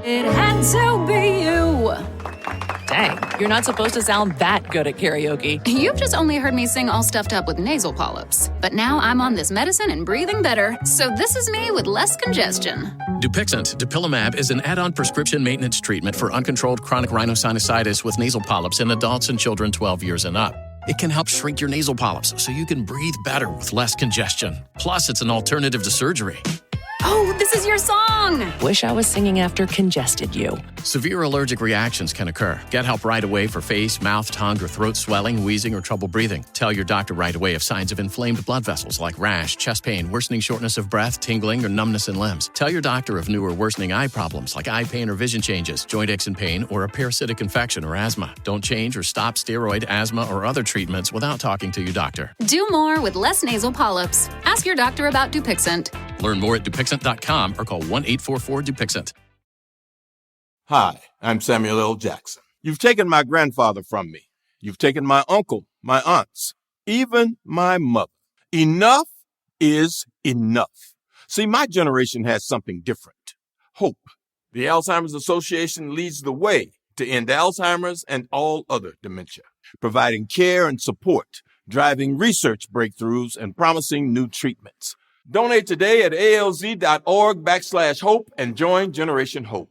It had to be you. Dang, you're not supposed to sound that good at karaoke. You've just only heard me sing all stuffed up with nasal polyps. But now I'm on this medicine and breathing better, so this is me with less congestion. Dupixent, dupilumab, is an add-on prescription maintenance treatment for uncontrolled chronic rhinosinusitis with nasal polyps in adults and children 12 years and up. It can help shrink your nasal polyps so you can breathe better with less congestion. Plus, it's an alternative to surgery. Oh, this is your song! Wish I was singing after congested you. Severe allergic reactions can occur. Get help right away for face, mouth, tongue, or throat swelling, wheezing, or trouble breathing. Tell your doctor right away if signs of inflamed blood vessels like rash, chest pain, worsening shortness of breath, tingling, or numbness in limbs. Tell your doctor of new or worsening eye problems like eye pain or vision changes, joint aches and pain, or a parasitic infection or asthma. Don't change or stop steroid, asthma, or other treatments without talking to your doctor. Do more with less nasal polyps. Ask your doctor about Dupixent. Learn more at Dupixent.com or call 1-844-DUPIXENT. Hi, I'm Samuel L. Jackson. You've taken my grandfather from me. You've taken my uncle, my aunts, even my mother. Enough is enough. See, my generation has something different. Hope. The Alzheimer's Association leads the way to end Alzheimer's and all other dementia, providing care and support, driving research breakthroughs, and promising new treatments. Donate today at alz.org/hope and join Generation Hope.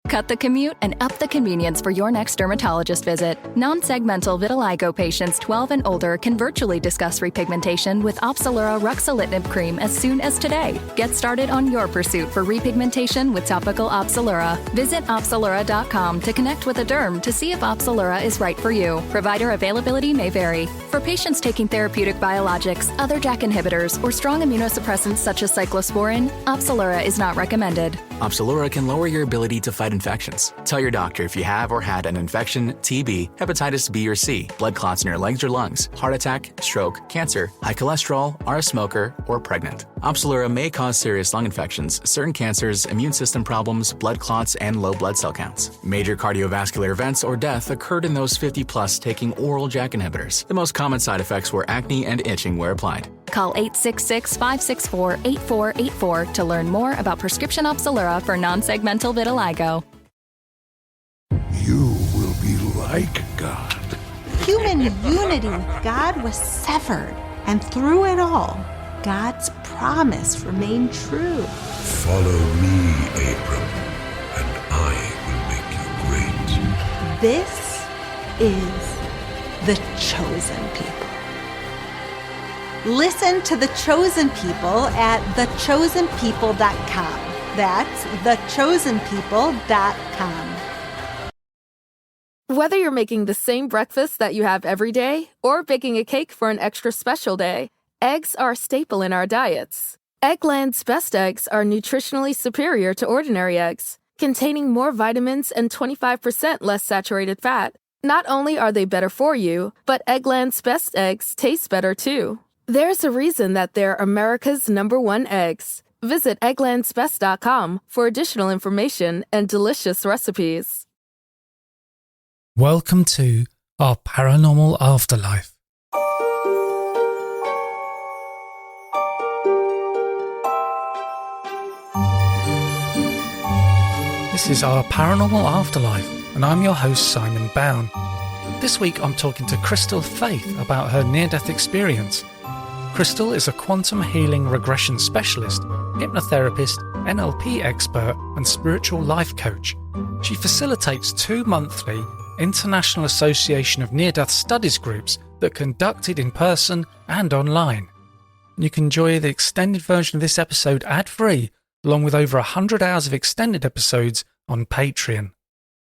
Cut the commute and up the convenience for your next dermatologist visit. Non-segmental vitiligo patients 12 and older can virtually discuss repigmentation with Opzelura ruxolitinib cream as soon as today. Get started on your pursuit for repigmentation with topical Opzelura. Visit Opzelura.com to connect with a derm to see if Opzelura is right for you. Provider availability may vary. For patients taking therapeutic biologics, other JAK inhibitors, or strong immunosuppressants such as cyclosporin, Opzelura is not recommended. Opzelura can lower your ability to fight infections. Tell your doctor if you have or had an infection, TB, hepatitis B or C, blood clots in your legs or lungs, heart attack, stroke, cancer, high cholesterol, are a smoker, or pregnant. Opzelura may cause serious lung infections, certain cancers, immune system problems, blood clots, and low blood cell counts. Major cardiovascular events or death occurred in those 50 plus taking oral JAK inhibitors. The most common side effects were acne and itching where applied. Call 866-564-8484 to learn more about prescription Opzelura for non-segmental vitiligo. You will be like God. Human unity with God was severed, and through it all, God's promise remained true. Follow me, Abram, and I will make you great. This is the chosen people. Listen to the chosen people at thechosenpeople.com. That's thechosenpeople.com. Whether you're making the same breakfast that you have every day or baking a cake for an extra special day, eggs are a staple in our diets. Eggland's Best Eggs are nutritionally superior to ordinary eggs, containing more vitamins and 25% less saturated fat. Not only are they better for you, but Eggland's Best Eggs taste better too. There's a reason that they're America's #1 eggs. Visit egglandsbest.com for additional information and delicious recipes. Welcome to our paranormal afterlife. This is our paranormal afterlife, and I'm your host, Simon Bown. This week I'm talking to Crystal Faith about her near-death experience. Crystal is a quantum healing regression specialist, hypnotherapist, NLP expert, and spiritual life coach. She facilitates 2 monthly International Association of Near-Death Studies groups that are conducted in person and online. You can enjoy the extended version of this episode ad-free, along with over 100 hours of extended episodes on Patreon.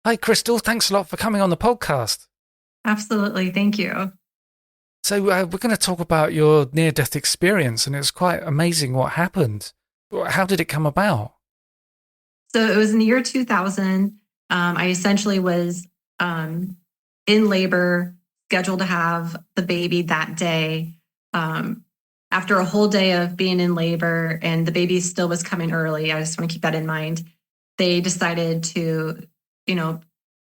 Hi Crystal, thanks a lot for coming on the podcast. Absolutely, thank you. So we're going to talk about your near-death experience, and it's quite amazing what happened. How did it come about? So it was in the year 2000. I essentially was in labor, scheduled to have the baby that day. After a whole day of being in labor and the baby still was coming early, I just want to keep that in mind. They decided to,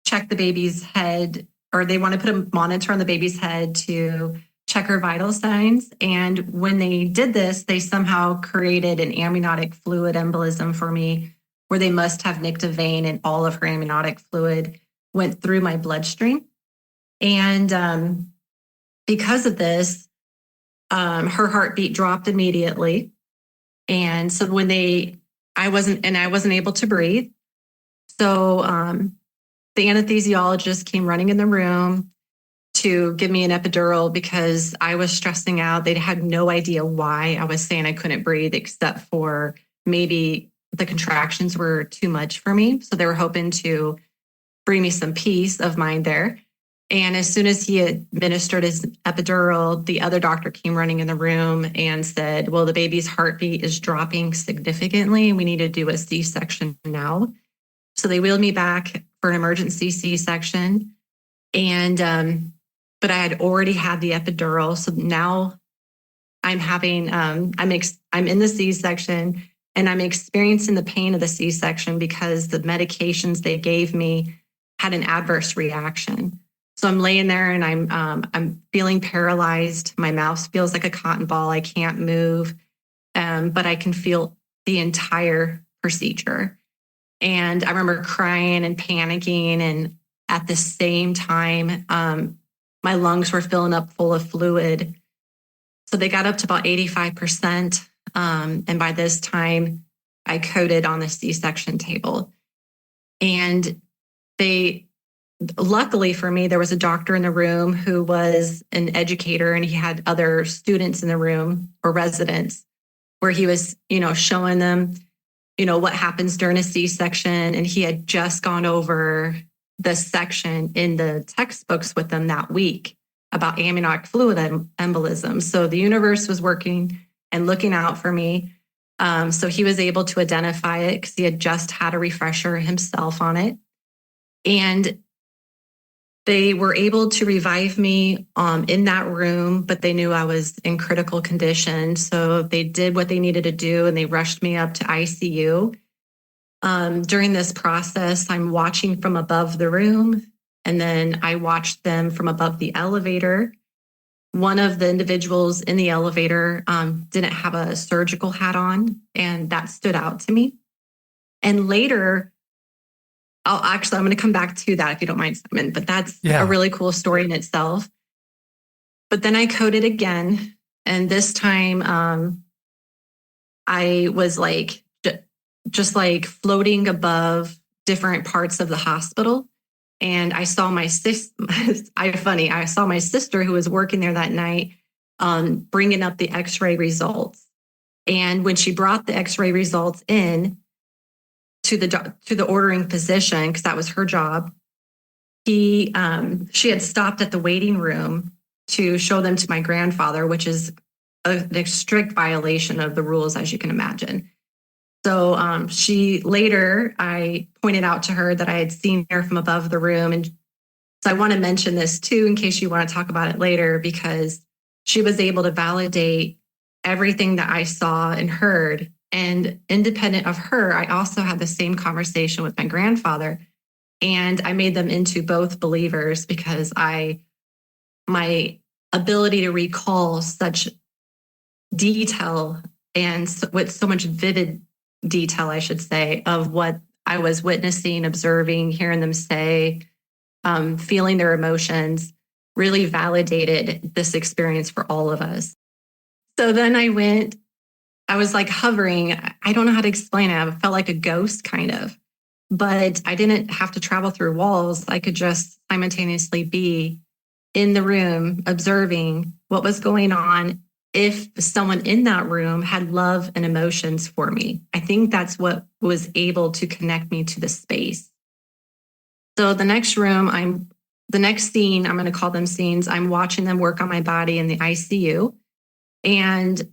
check the baby's head, or they want to put a monitor on the baby's head to check her vital signs. And when they did this, they somehow created an amniotic fluid embolism for me, where they must have nicked a vein and all of her amniotic fluid went through my bloodstream. And because of this, her heartbeat dropped immediately. And so I wasn't able to breathe. So the anesthesiologist came running in the room to give me an epidural because I was stressing out. They had no idea why I was saying I couldn't breathe, except for maybe the contractions were too much for me. So they were hoping to bring me some peace of mind there. And as soon as he administered his epidural, the other doctor came running in the room and said, well, the baby's heartbeat is dropping significantly. We need to do a C-section now. So they wheeled me back for an emergency C-section. And, but I had already had the epidural. So now I'm having, I'm in the C-section and I'm experiencing the pain of the C-section because the medications they gave me had an adverse reaction. So I'm laying there and I'm feeling paralyzed. My mouth feels like a cotton ball. I can't move, but I can feel the entire procedure. And I remember crying and panicking. And at the same time, my lungs were filling up full of fluid. So they got up to about 85%. And by this time, I coded on the C-section table. And luckily for me, there was a doctor in the room who was an educator, and he had other students in the room or residents where he was, showing them, what happens during a C-section. And he had just gone over the section in the textbooks with them that week about amniotic fluid embolism. So the universe was working and looking out for me. So he was able to identify it because he had just had a refresher himself on it. And they were able to revive me in that room, but they knew I was in critical condition. So they did what they needed to do and they rushed me up to ICU. During this process, I'm watching from above the room, and then I watched them from above the elevator. One of the individuals in the elevator didn't have a surgical hat on, and that stood out to me. And later, I'm going to come back to that if you don't mind, Simon, but that's a really cool story in itself. But then I coded again, and this time I was just floating above different parts of the hospital. And I saw my I saw my sister who was working there that night bringing up the x-ray results. And when she brought the x-ray results in to the ordering physician, because that was her job, she had stopped at the waiting room to show them to my grandfather, which is a strict violation of the rules, as you can imagine. So I pointed out to her that I had seen her from above the room. And so I want to mention this too, in case you want to talk about it later, because she was able to validate everything that I saw and heard. And independent of her, I also had the same conversation with my grandfather. And I made them into both believers because my ability to recall such detail and with so much vivid detail, I should say, of what I was witnessing, observing, hearing them say, feeling their emotions, really validated this experience for all of us. So then I was hovering. I don't know how to explain it. I felt like a ghost kind of, but I didn't have to travel through walls. I could just simultaneously be in the room, observing what was going on. If someone in that room had love and emotions for me, I think that's what was able to connect me to the space. So the next scene, I'm going to call them scenes. I'm watching them work on my body in the ICU, and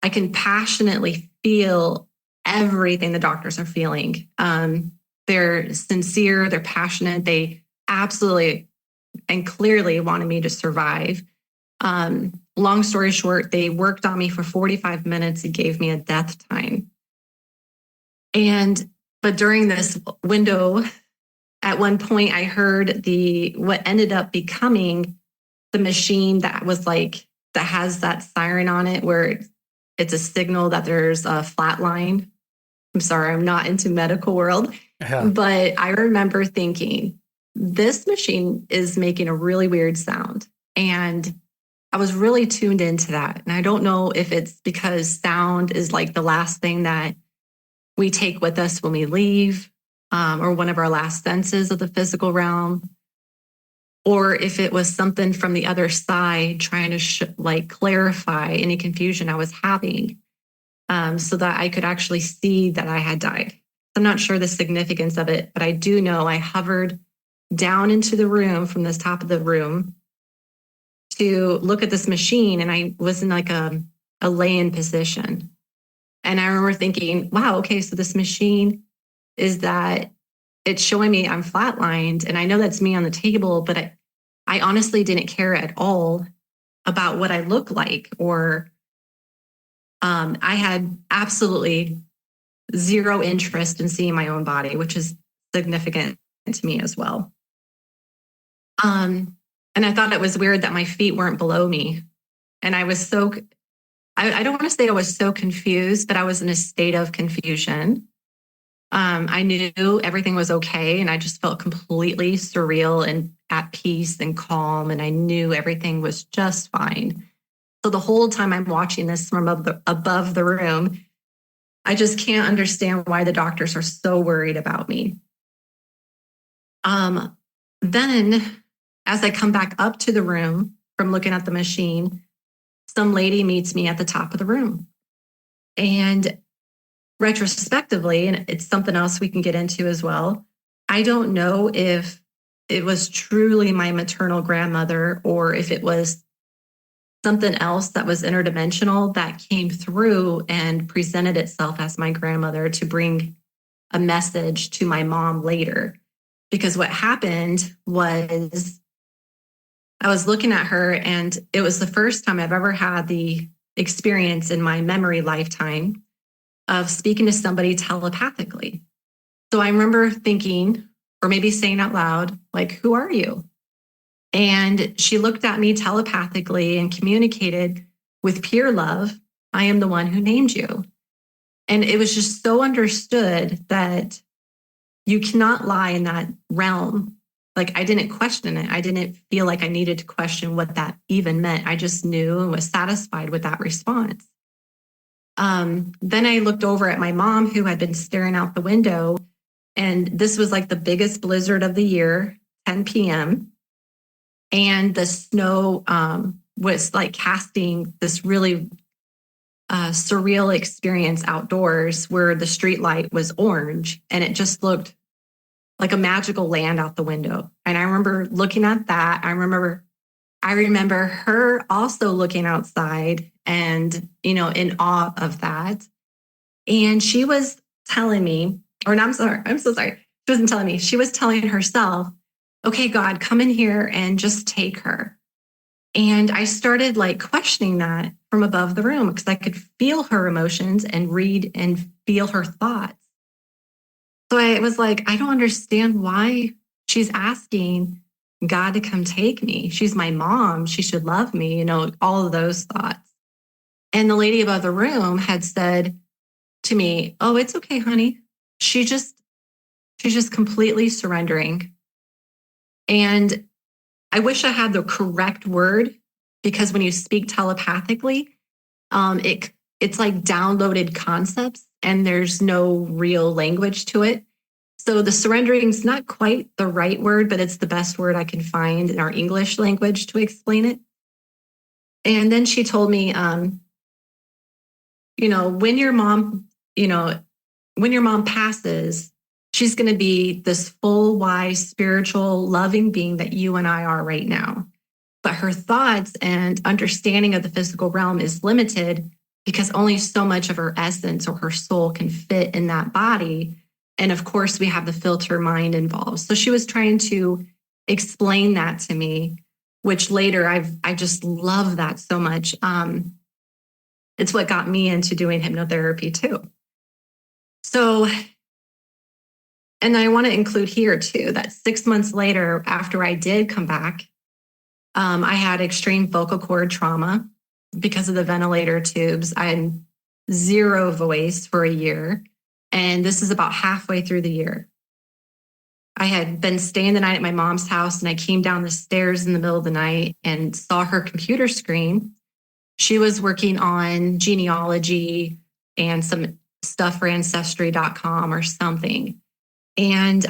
I can passionately feel everything the doctors are feeling. They're sincere, they're passionate, they absolutely and clearly wanted me to survive. Long story short, they worked on me for 45 minutes and gave me a death time. But during this window, at one point I heard what ended up becoming the machine that has that siren on it, where it's a signal that there's a flat line. I'm sorry, I'm not into medical world, but I remember thinking, this machine is making a really weird sound. And I was really tuned into that. And I don't know if it's because sound is like the last thing that we take with us when we leave, or one of our last senses of the physical realm, or if it was something from the other side trying to clarify any confusion I was having, so that I could actually see that I had died. I'm not sure the significance of it, but I do know I hovered down into the room from the top of the room to look at this machine, and I was in like a lay-in position. And I remember thinking, wow, okay, so this machine is that it's showing me I'm flatlined, and I know that's me on the table, but I honestly didn't care at all about what I look like, or I had absolutely zero interest in seeing my own body, which is significant to me as well. And I thought it was weird that my feet weren't below me. And I was I don't want to say I was so confused, but I was in a state of confusion. I knew everything was okay, and I just felt completely surreal and at peace and calm, and I knew everything was just fine. So the whole time I'm watching this from above the room, I just can't understand why the doctors are so worried about me. Then, as I come back up to the room from looking at the machine, some lady meets me at the top of the room. And retrospectively, and it's something else we can get into as well, I don't know if it was truly my maternal grandmother or if it was something else that was interdimensional that came through and presented itself as my grandmother to bring a message to my mom later. Because what happened was I was looking at her, and it was the first time I've ever had the experience in my memory lifetime of speaking to somebody telepathically. So I remember thinking, or maybe saying out loud, like, who are you? And she looked at me telepathically and communicated with pure love, I am the one who named you. And it was just so understood that you cannot lie in that realm. Like, I didn't question it. I didn't feel like I needed to question what that even meant. I just knew and was satisfied with that response. Then I looked over at my mom, who had been staring out the window, and this was like the biggest blizzard of the year, 10 p.m. And the snow was like casting this really surreal experience outdoors where the street light was orange, and it just looked like a magical land out the window. And I remember looking at that. I remember her also looking outside and, in awe of that. And she was telling me, I'm so sorry. She wasn't telling me. She was telling herself, okay, God, come in here and just take her. And I started questioning that from above the room because I could feel her emotions and read and feel her thoughts. So I was like, I don't understand why she's asking God to come take me. She's my mom. She should love me, all of those thoughts. And the lady above the room had said to me, oh, it's okay, honey. She's just completely surrendering. And I wish I had the correct word, because when you speak telepathically, it's like downloaded concepts and there's no real language to it. So the surrendering is not quite the right word, but it's the best word I can find in our English language to explain it. And then she told me, when your mom passes, she's going to be this full, wise, spiritual, loving being that you and I are right now. But her thoughts and understanding of the physical realm is limited because only so much of her essence or her soul can fit in that body. And of course, we have the filter mind involved. So she was trying to explain that to me, which later I just love that so much. It's what got me into doing hypnotherapy too. So, and I want to include here too, that 6 months later, after I did come back, I had extreme vocal cord trauma because of the ventilator tubes. I had zero voice for a year. And this is about halfway through the year. I had been staying the night at my mom's house, and I came down the stairs in the middle of the night and saw her computer screen. She was working on genealogy and some stuff for ancestry.com or something. And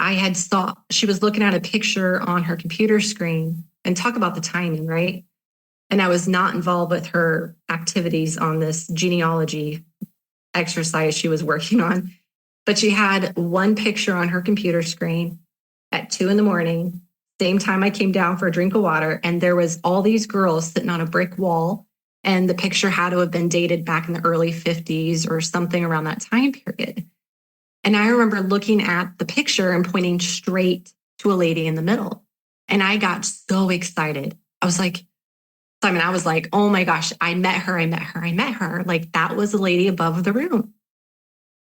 she was looking at a picture on her computer screen, and talk about the timing, right? And I was not involved with her activities on this genealogy exercise she was working on. But she had one picture on her computer screen at 2 a.m, same time I came down for a drink of water. And there was all these girls sitting on a brick wall. And the picture had to have been dated back in the early 50s or something around that time period. And I remember looking at the picture and pointing straight to a lady in the middle. And I got so excited. I was like, oh my gosh, I met her. Like, that was the lady above the room.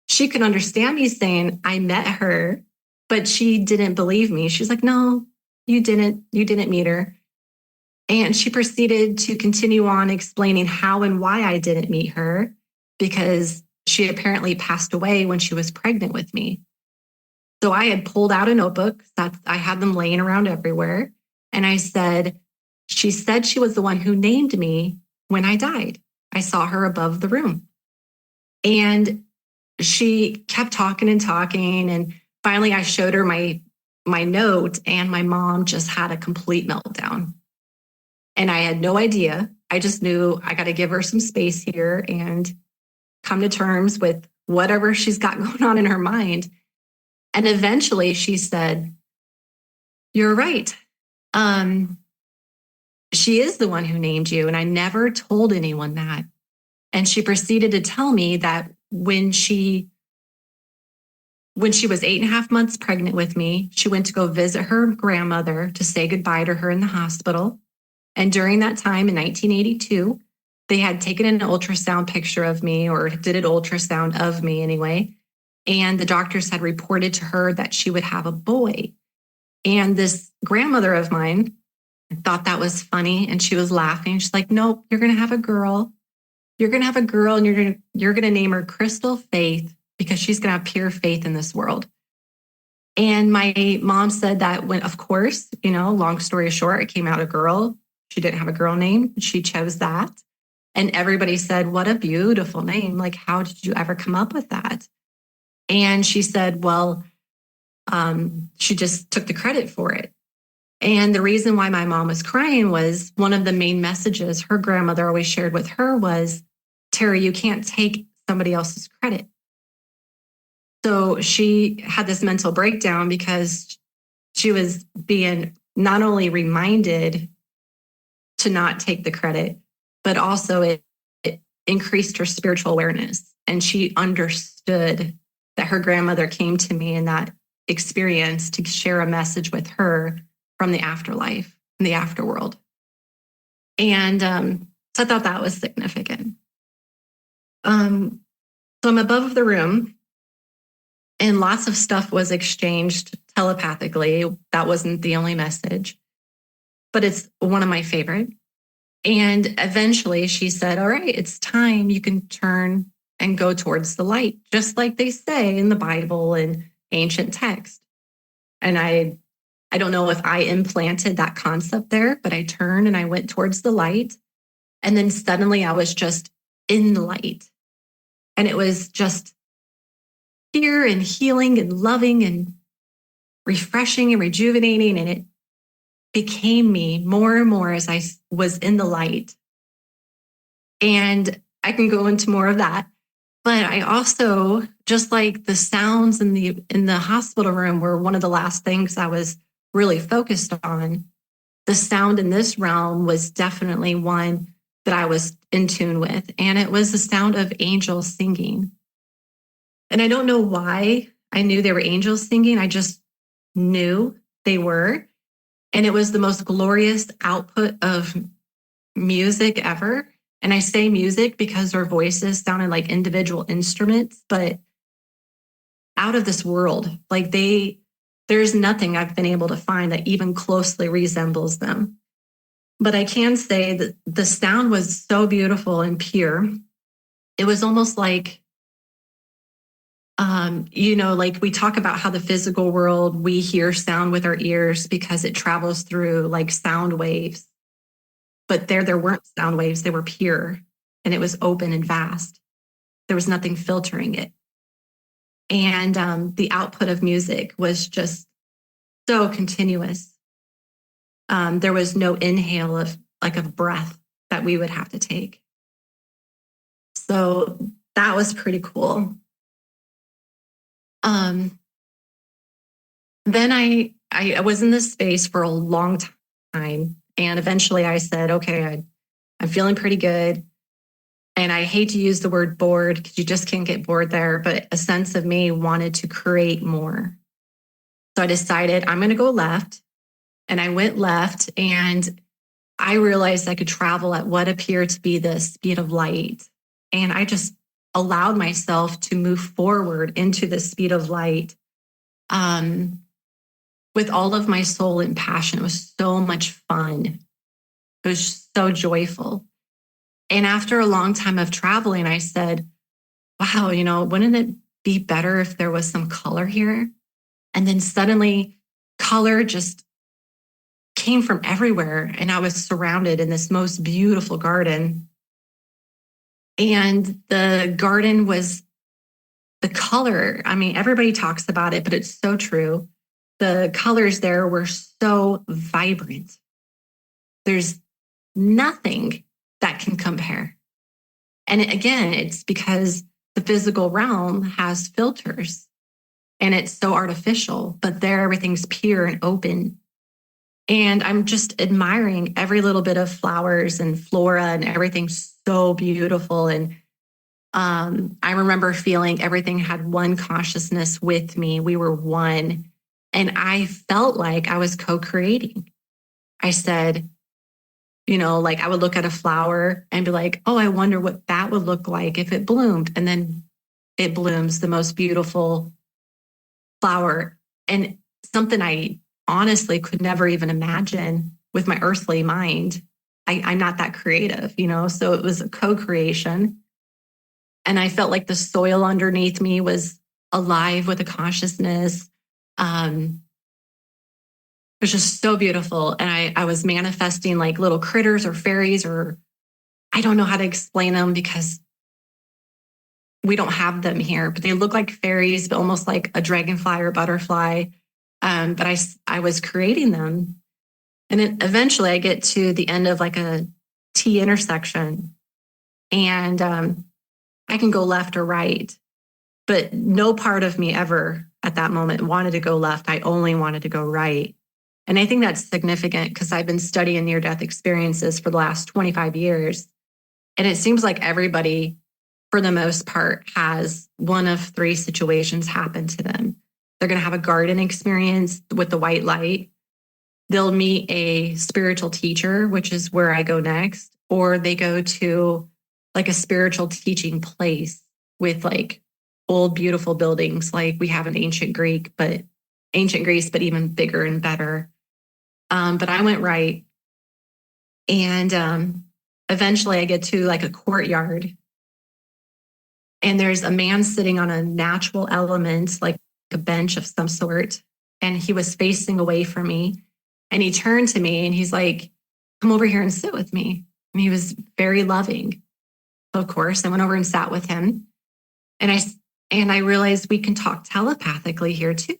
She could understand me saying I met her, but she didn't believe me. She's like, no, you didn't meet her. And she proceeded to continue on explaining how and why I didn't meet her, because she had apparently passed away when she was pregnant with me. So I had pulled out a notebook. I had them laying around everywhere. And I said, she said she was the one who named me when I died. I saw her above the room. And she kept talking. And finally I showed her my note, and my mom just had a complete meltdown. And I had no idea. I just knew I got to give her some space here and come to terms with whatever she's got going on in her mind. And eventually she said, you're right. She is the one who named you. And I never told anyone that. And she proceeded to tell me that when she was 8.5 months pregnant with me, she went to go visit her grandmother to say goodbye to her in the hospital. And during that time in 1982, they had taken an ultrasound picture of me, or did an ultrasound of me anyway. And the doctors had reported to her that she would have a boy. And this grandmother of mine thought that was funny, and she was laughing. She's like, nope, you're going to have a girl. You're going to have a girl, and you're going to name her Crystal Faith, because she's going to have pure faith in this world. And my mom said that when, of course, long story short, it came out a girl. She didn't have a girl name. She chose that. And everybody said, what a beautiful name. Like, how did you ever come up with that? And she said, well, she just took the credit for it. And the reason why my mom was crying was one of the main messages her grandmother always shared with her was, Terry, you can't take somebody else's credit. So she had this mental breakdown because she was being not only reminded to not take the credit, but also it increased her spiritual awareness. And she understood that her grandmother came to me in that experience to share a message with her from the afterlife and the afterworld. And so I thought that was significant. So I'm above the room, and lots of stuff was exchanged telepathically. That wasn't the only message, but it's one of my favorite. And eventually she said, all right, it's time. You can turn and go towards the light, just like they say in the Bible and ancient text. And I don't know if I implanted that concept there, but I turned and I went towards the light. And then suddenly I was just in the light. And it was just pure and healing and loving and refreshing and rejuvenating. And it became me more and more as I was in the light. And I can go into more of that. But I also, just like the sounds in the hospital room were one of the last things I was really focused on, the sound in this realm was definitely one that I was in tune with. And it was the sound of angels singing. And I don't know why I knew they were angels singing. I just knew they were. And it was the most glorious output of music ever. And I say music because their voices sounded like individual instruments, but out of this world. Like there's nothing I've been able to find that even closely resembles them. But I can say that the sound was so beautiful and pure. It was almost like Like we talk about how the physical world, we hear sound with our ears because it travels through like sound waves. But there weren't sound waves, they were pure, and it was open and vast. There was nothing filtering it. And the output of music was just so continuous. There was no inhale of breath that we would have to take. So that was pretty cool. Then I was in this space for a long time. And eventually I said, okay, I'm feeling pretty good. And I hate to use the word bored because you just can't get bored there, but a sense of me wanted to create more. So I decided I'm going to go left. And I went left, and I realized I could travel at what appeared to be the speed of light. And I just allowed myself to move forward into the speed of light with all of my soul and passion. It was so much fun. It was so joyful. And after a long time of traveling, I said, wow, wouldn't it be better if there was some color here? And then suddenly color just came from everywhere. And I was surrounded in this most beautiful garden. And the garden was the color. I mean, everybody talks about it, but it's so true. The colors there were so vibrant. There's nothing that can compare. And again, it's because the physical realm has filters and it's so artificial, but there everything's pure and open. And I'm just admiring every little bit of flowers and flora, and everything's so beautiful. And I remember feeling everything had one consciousness with me. We were one. And I felt like I was co-creating. I said, I would look at a flower and be like, oh, I wonder what that would look like if it bloomed. And then it blooms, the most beautiful flower. And something I honestly could never even imagine with my earthly mind. I'm not that creative, so it was a co-creation. And I felt like the soil underneath me was alive with a consciousness. It was just so beautiful. And I was manifesting like little critters or fairies, or I don't know how to explain them because we don't have them here, but they look like fairies, but almost like a dragonfly or butterfly. But I was creating them. And eventually I get to the end of like a T intersection, and I can go left or right, but no part of me ever at that moment wanted to go left. I only wanted to go right. And I think that's significant because I've been studying near-death experiences for the last 25 years. And it seems like everybody, for the most part, has one of three situations happen to them. They're going to have a garden experience with the white light. They'll meet a spiritual teacher, which is where I go next, or they go to like a spiritual teaching place with like old, beautiful buildings like we have in ancient Greece, but even bigger and better. But I went right. And eventually I get to like a courtyard, and there's a man sitting on a natural element, like a bench of some sort. And he was facing away from me. And he turned to me and he's like, come over here and sit with me. And he was very loving. So of course, I went over and sat with him. And I realized we can talk telepathically here too.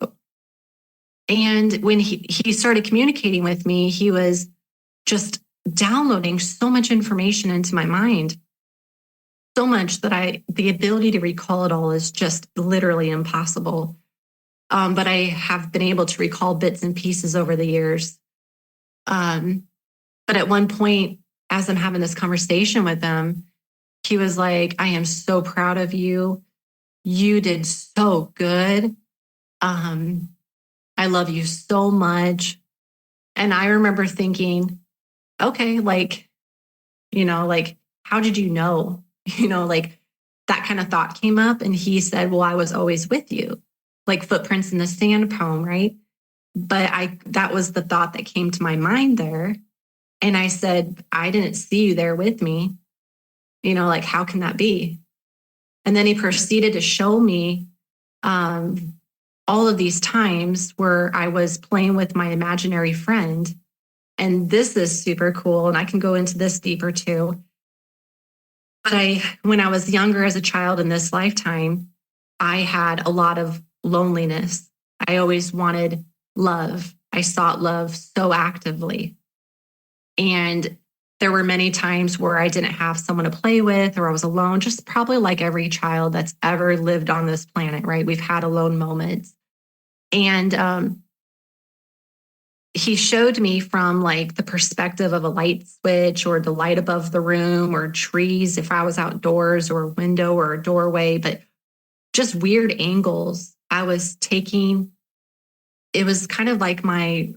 And when he started communicating with me, he was just downloading so much information into my mind. So much that the ability to recall it all is just literally impossible. But I have been able to recall bits and pieces over the years. But at one point, as I'm having this conversation with him, he was like, I am so proud of you. You did so good. I love you so much. And I remember thinking, okay, how did you know? That kind of thought came up. And he said, well, I was always with you, like footprints in the sand poem, right? But that was the thought that came to my mind there. And I said, I didn't see you there with me. How can that be? And then he proceeded to show me all of these times where I was playing with my imaginary friend. And this is super cool. And I can go into this deeper too. But when I was younger as a child in this lifetime, I had a lot of loneliness. I always wanted love. I sought love so actively. And there were many times where I didn't have someone to play with, or I was alone, just probably like every child that's ever lived on this planet, right? We've had alone moments. And he showed me from like the perspective of a light switch or the light above the room or trees if I was outdoors, or a window or a doorway, but just weird angles I was taking. It was kind of like my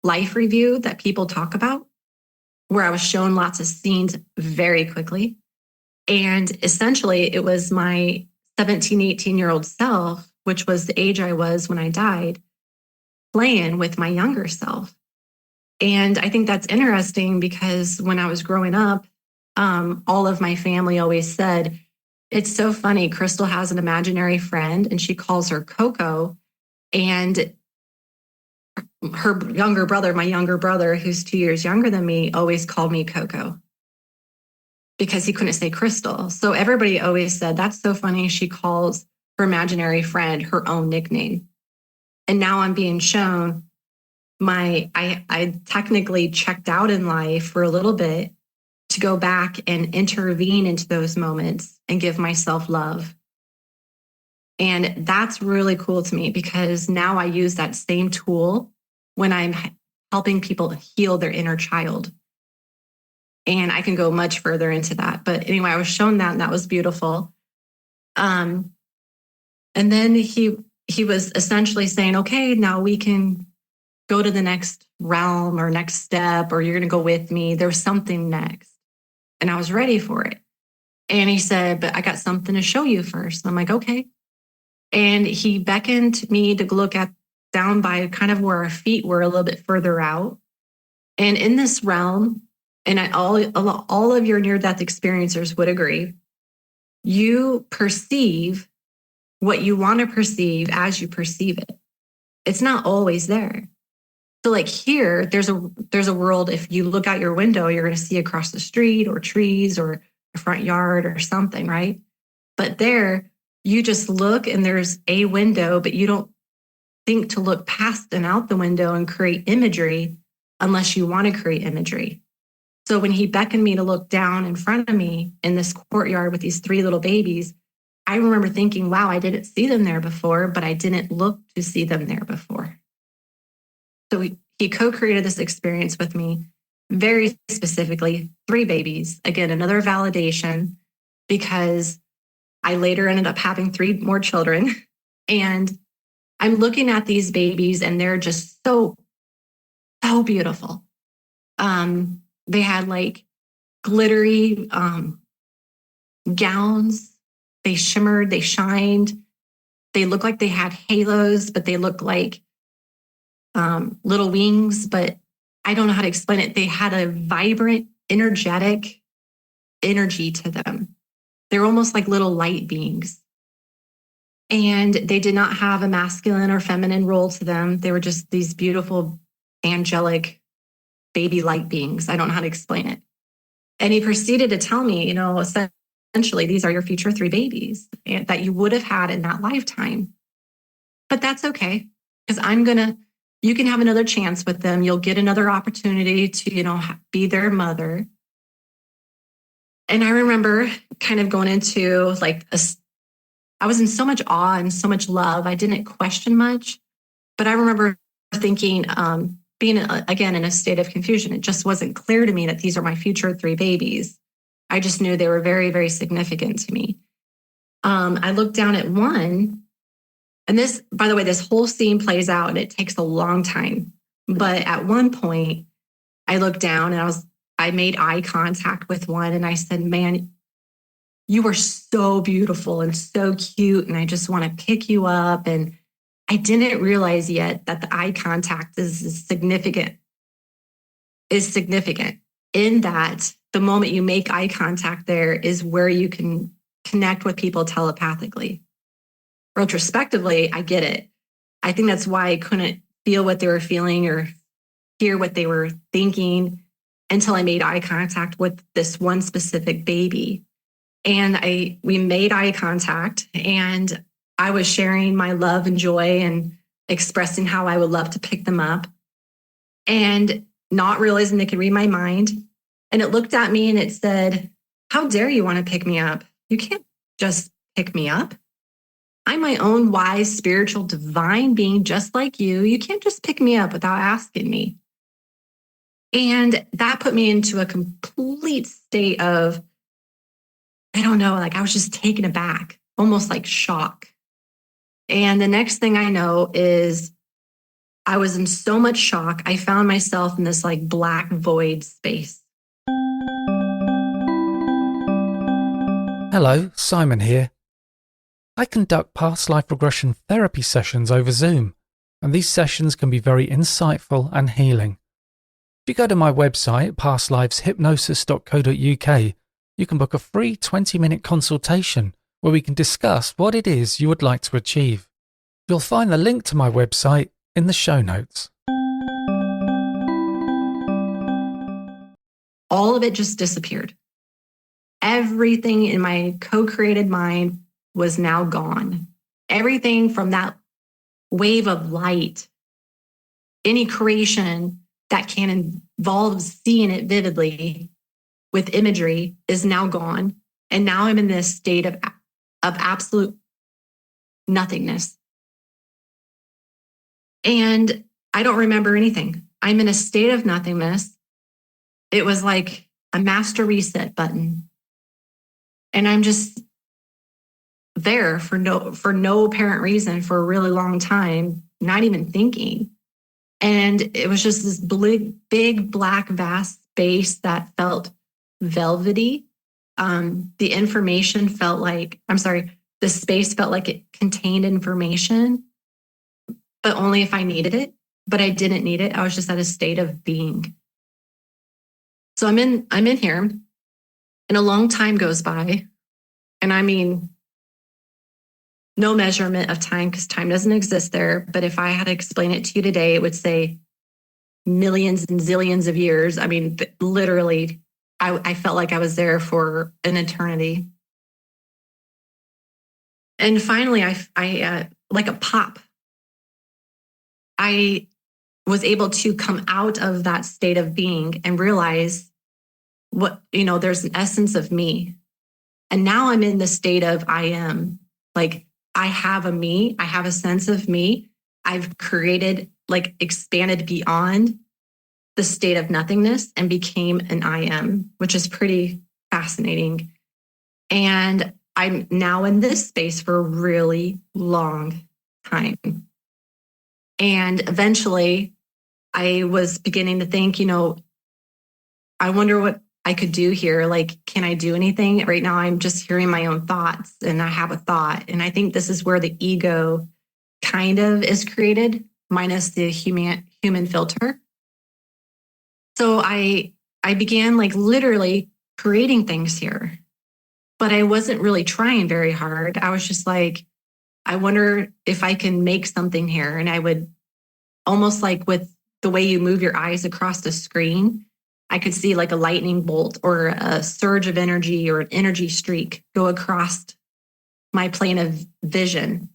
life review that people talk about, where I was shown lots of scenes very quickly. And essentially, it was my 17, 18-year-old self, which was the age I was when I died, playing with my younger self. And I think that's interesting because when I was growing up, all of my family always said, it's so funny, Crystal has an imaginary friend and she calls her Coco. And her younger brother, my younger brother, who's 2 years younger than me, always called me Coco because he couldn't say Crystal. So everybody always said, that's so funny. She calls her imaginary friend her own nickname. And now I'm being shown I technically checked out in life for a little bit to go back and intervene into those moments and give myself love. And that's really cool to me because now I use that same tool when I'm helping people heal their inner child. And I can go much further into that. But anyway, I was shown that, and that was beautiful. And then he was essentially saying, okay, now we can go to the next realm or next step, or you're going to go with me. There was something next. And I was ready for it. And he said, but I got something to show you first. And I'm like, okay. And he beckoned me to look at down by kind of where our feet were, a little bit further out. And in this realm, and all of your near-death experiencers would agree, you perceive what you want to perceive as you perceive it. It's not always there. So like here, there's a world, if you look out your window, you're going to see across the street or trees or a front yard or something, right? But there, you just look and there's a window, but you don't think to look past and out the window and create imagery unless you want to create imagery. So when he beckoned me to look down in front of me in this courtyard with these 3 little babies, I remember thinking, wow, I didn't see them there before, but I didn't look to see them there before. So he co-created this experience with me, very specifically 3 babies. Again, another validation, because I later ended up having 3 more children. And I'm looking at these babies and they're just so beautiful. They had like glittery gowns. They shimmered, they shined. They looked like they had halos, but they looked like little wings, but I don't know how to explain it. They had a vibrant, energetic energy to them. They're almost like little light beings. And they did not have a masculine or feminine role to them. They were just these beautiful, angelic baby light beings. I don't know how to explain it. And he proceeded to tell me, essentially, these are your future 3 babies that you would have had in that lifetime. But that's okay, because you can have another chance with them. You'll get another opportunity to, be their mother. And I remember kind of going into I was in so much awe and so much love. I didn't question much, but I remember thinking, being again in a state of confusion. It just wasn't clear to me that these are my future 3 babies. I just knew they were very, very significant to me. I looked down at one, and this, by the way, this whole scene plays out and it takes a long time. But at one point, I looked down and I made eye contact with one, and I said, man, you are so beautiful and so cute, and I just want to pick you up. And I didn't realize yet that the eye contact is significant in that the moment you make eye contact there is where you can connect with people telepathically. retrospectively, I get it. I think that's why I couldn't feel what they were feeling or hear what they were thinking until I made eye contact with this one specific baby. And we made eye contact, and I was sharing my love and joy and expressing how I would love to pick them up, and not realizing they could read my mind. And it looked at me and it said, "How dare you want to pick me up? You can't just pick me up. I'm my own wise, spiritual, divine being just like you. You can't just pick me up without asking me." And that put me into a complete state of, I don't know, like I was just taken aback, almost like shock. And the next thing I know is I was in so much shock, I found myself in this like black void space. Hello, Simon here. I conduct past life regression therapy sessions over Zoom, and these sessions can be very insightful and healing. If you go to my website, pastliveshypnosis.co.uk, you can book a free 20-minute consultation where we can discuss what it is you would like to achieve. You'll find the link to my website in the show notes. All of it just disappeared. Everything in my co-created mind was now gone. Everything from that wave of light, any creation that can involve seeing it vividly with imagery is now gone. And now I'm in this state of absolute nothingness. And I don't remember anything. I'm in a state of nothingness. It was like a master reset button. And I'm just there for no apparent reason for a really long time, not even thinking. And it was just this big black vast space that felt velvety. The information felt like, the space felt like it contained information, but only if I needed it. But I didn't need it. I was just at a state of being. So I'm in here, and a long time goes by. And I mean, no measurement of time, because time doesn't exist there. But if I had to explain it to you today, it would say millions and zillions of years. I mean, literally, I felt like I was there for an eternity. And finally, I like a pop, I was able to come out of that state of being and realize there's an essence of me. And now I'm in the state of I am. Like, I have a me, I have a sense of me. I've created, like, expanded beyond the state of nothingness and became an I am, which is pretty fascinating. And I'm now in this space for a really long time. And eventually I was beginning to think, I wonder what I could do here. Like, can I do anything? Right now, I'm just hearing my own thoughts, and I have a thought. And I think this is where the ego kind of is created, minus the human filter. So I began, like, literally creating things here, but I wasn't really trying very hard. I was just like, I wonder if I can make something here. And I would, almost like with the way you move your eyes across the screen, I could see like a lightning bolt or a surge of energy or an energy streak go across my plane of vision,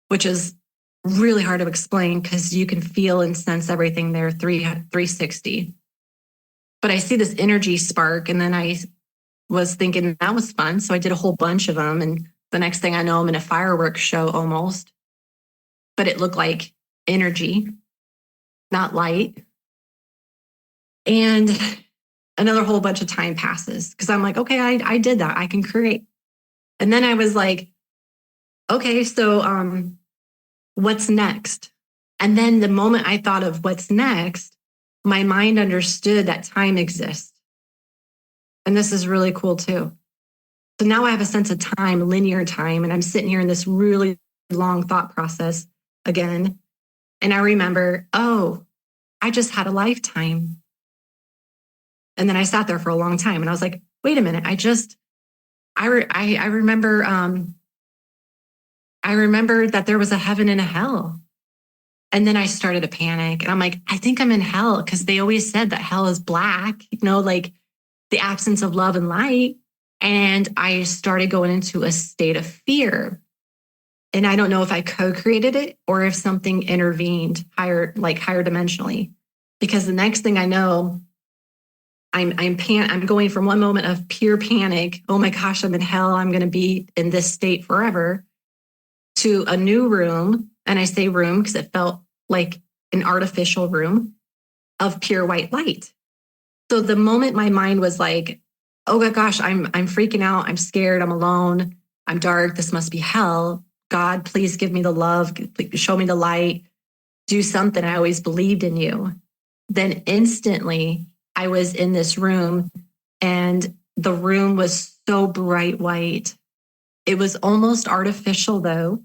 which is really hard to explain because you can feel and sense everything there 360. But I see this energy spark, and then I was thinking that was fun. So I did a whole bunch of them. And the next thing I know, I'm in a fireworks show almost, but it looked like energy, not light. And another whole bunch of time passes because I'm like, okay, I did that. I can create. And then I was like, okay, so what's next? And then the moment I thought of what's next, my mind understood that time exists. And this is really cool too. So now I have a sense of time, linear time, and I'm sitting here in this really long thought process again. And I remember, oh, I just had a lifetime. And then I sat there for a long time and I was like, wait a minute, I remember, I I remembered that there was a heaven and a hell. And then I started to panic and I'm like, I think I'm in hell because they always said that hell is black, like the absence of love and light. And I started going into a state of fear. And I don't know if I co-created it or if something intervened higher dimensionally. Because the next thing I know, I'm going from one moment of pure panic, oh my gosh, I'm in hell, I'm going to be in this state forever, to a new room. And I say room because it felt like an artificial room of pure white light. So the moment my mind was like, oh my gosh, I'm freaking out, I'm scared, I'm alone, I'm dark, this must be hell. God, please give me the love, show me the light, do something. I always believed in you. Then instantly I was in this room and the room was so bright white. It was almost artificial though.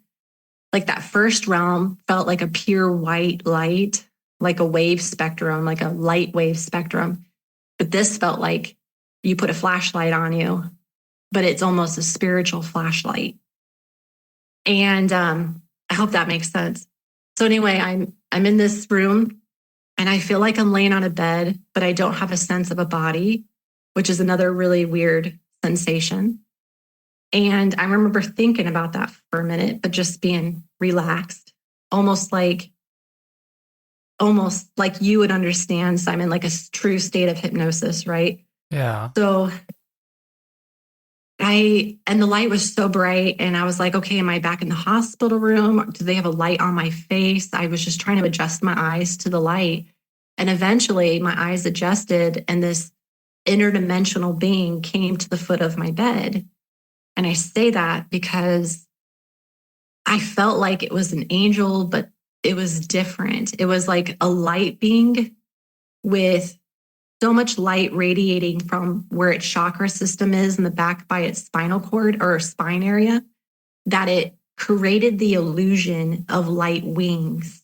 Like that first realm felt like a pure white light, like a wave spectrum, like a light wave spectrum. But this felt like you put a flashlight on you, but it's almost a spiritual flashlight. And I hope that makes sense. So anyway, I'm in this room and I feel like I'm laying on a bed, but I don't have a sense of a body, which is another really weird sensation. And I remember thinking about that for a minute, but just being relaxed, almost like you would understand, Simon, like a true state of hypnosis, right? Yeah. So and the light was so bright and I was like, okay, am I back in the hospital room? Do they have a light on my face? I was just trying to adjust my eyes to the light. And eventually my eyes adjusted and this interdimensional being came to the foot of my bed. And I say that because I felt like it was an angel, but it was different. It was like a light being with so much light radiating from where its chakra system is in the back by its spinal cord or spine area, that it created the illusion of light wings.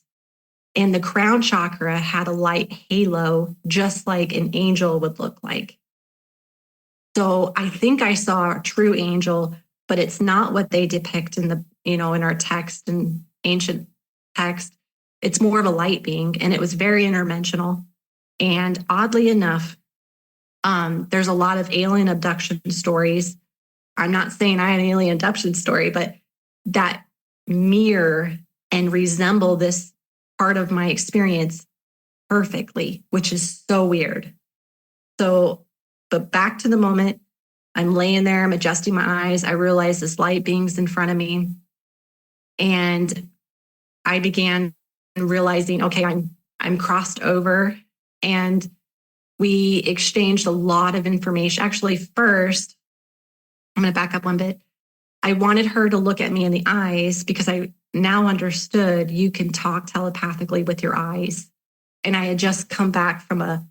And the crown chakra had a light halo, just like an angel would look like. So I think I saw a true angel, but it's not what they depict in the, in our text and ancient text. It's more of a light being, and it was very interdimensional. And oddly enough, there's a lot of alien abduction stories. I'm not saying I had an alien abduction story, but that mirror and resemble this part of my experience perfectly, which is so weird. So, but back to the moment, I'm laying there, I'm adjusting my eyes. I realize this light being's in front of me. And I began realizing, okay, I'm crossed over. And we exchanged a lot of information. Actually, first, I'm going to back up one bit. I wanted her to look at me in the eyes because I now understood you can talk telepathically with your eyes. And I had just come back from an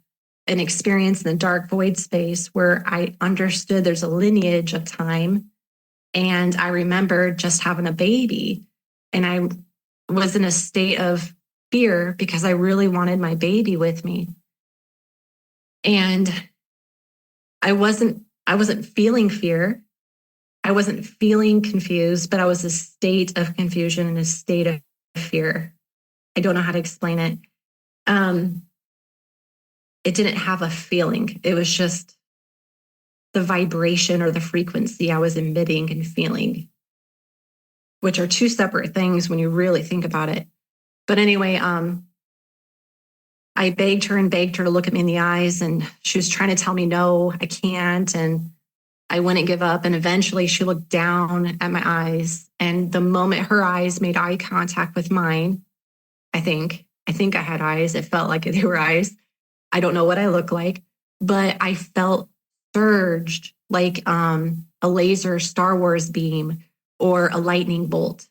experience in the dark void space where I understood there's a lineage of time. And I remembered just having a baby. And I was in a state of fear because I really wanted my baby with me. And I wasn't feeling fear. I wasn't feeling confused, but I was a state of confusion and a state of fear. I don't know how to explain it. It didn't have a feeling. It was just the vibration or the frequency I was emitting and feeling, which are two separate things when you really think about it. But anyway, I begged her to look at me in the eyes, and she was trying to tell me, no, I can't. And I wouldn't give up. And eventually she looked down at my eyes. And the moment her eyes made eye contact with mine, I think I had eyes. It felt like they were eyes. I don't know what I look like, but I felt surged like a laser Star Wars beam or a lightning bolt.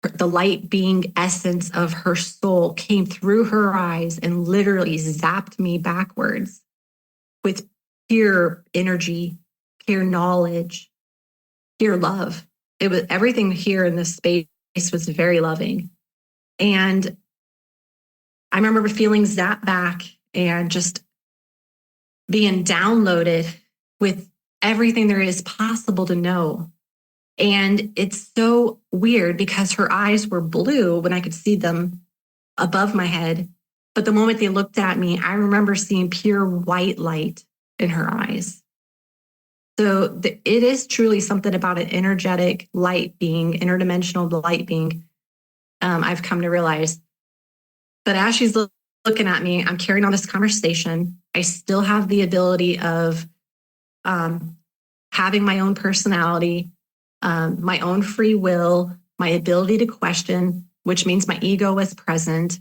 The light being essence of her soul came through her eyes and literally zapped me backwards with pure energy, pure knowledge, pure love. It was everything here in this space was very loving. And I remember feeling zapped back and just being downloaded with everything there is possible to know. And it's so weird because her eyes were blue when I could see them above my head. But the moment they looked at me, I remember seeing pure white light in her eyes. So it is truly something about an energetic light being, interdimensional light being, I've come to realize. But as she's looking at me, I'm carrying on this conversation. I still have the ability of having my own personality, my own free will, my ability to question, which means my ego was present.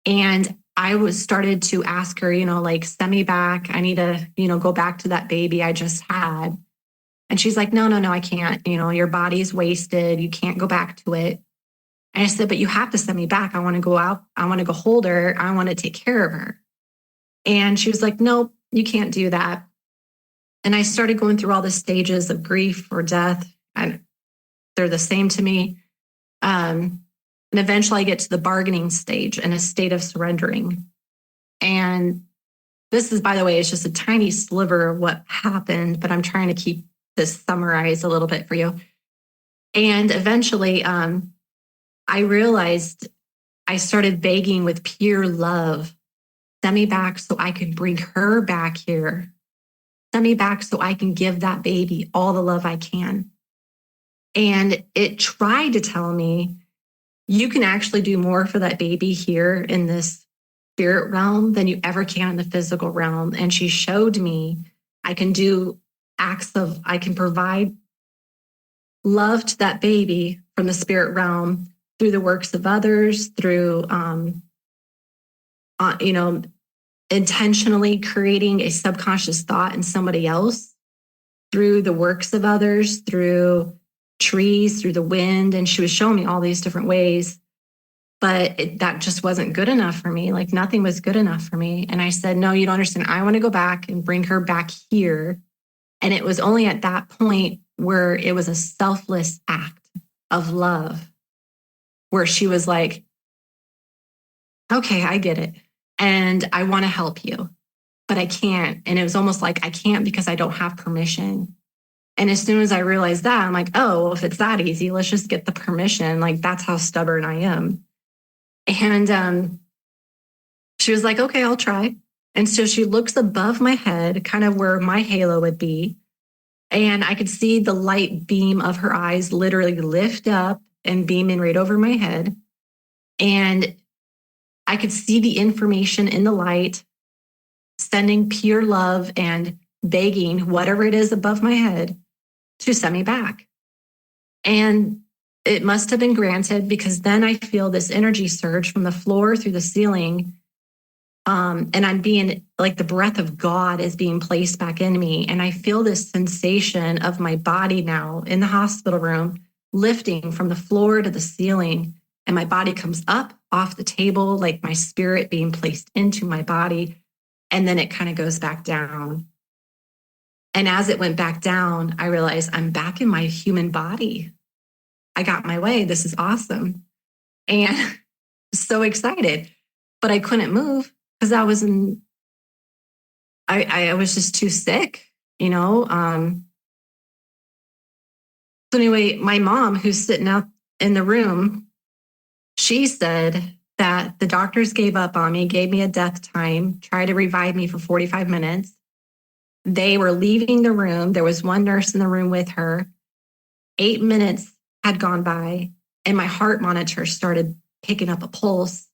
And I started to ask her, like, send me back. I need to, go back to that baby I just had. And she's like, no, I can't. Your body's wasted. You can't go back to it. And I said, but you have to send me back. I want to go out. I want to go hold her. I want to take care of her. And she was like, nope, you can't do that. And I started going through all the stages of grief or death. And they're the same to me. And eventually I get to the bargaining stage and a state of surrendering. And this is, by the way, it's just a tiny sliver of what happened, but I'm trying to keep this summarized a little bit for you. And eventually I realized I started begging with pure love, send me back so I can bring her back here. Send me back so I can give that baby all the love I can. And it tried to tell me, you can actually do more for that baby here in this spirit realm than you ever can in the physical realm. And she showed me I can do I can provide love to that baby from the spirit realm through the works of others, through, intentionally creating a subconscious thought in somebody else, through the works of others, through trees, through the wind. And she was showing me all these different ways, but that just wasn't good enough for me. Like nothing was good enough for me. And I said, no, you don't understand. I want to go back and bring her back here. And it was only at that point where it was a selfless act of love, where she was like, okay, I get it. And I want to help you, but I can't. And it was almost like I can't because I don't have permission. And as soon as I realized that, I'm like, oh, well, if it's that easy, let's just get the permission. Like, that's how stubborn I am. And she was like, okay, I'll try. And so she looks above my head, kind of where my halo would be. And I could see the light beam of her eyes literally lift up and beaming right over my head. And I could see the information in the light, sending pure love and begging whatever it is above my head to send me back. And it must have been granted, because then I feel this energy surge from the floor through the ceiling. And I'm being like, the breath of God is being placed back in me. And I feel this sensation of my body now in the hospital room, lifting from the floor to the ceiling. And my body comes up off the table, like my spirit being placed into my body. And then it kind of goes back down. And as it went back down, I realized I'm back in my human body. I got my way. This is awesome. And so excited, but I couldn't move because I was just too sick, So anyway, my mom, who's sitting out in the room, she said that the doctors gave up on me, gave me a death time, tried to revive me for 45 minutes. They were leaving the room. There was one nurse in the room with her. 8 minutes had gone by, and my heart monitor started picking up a pulse.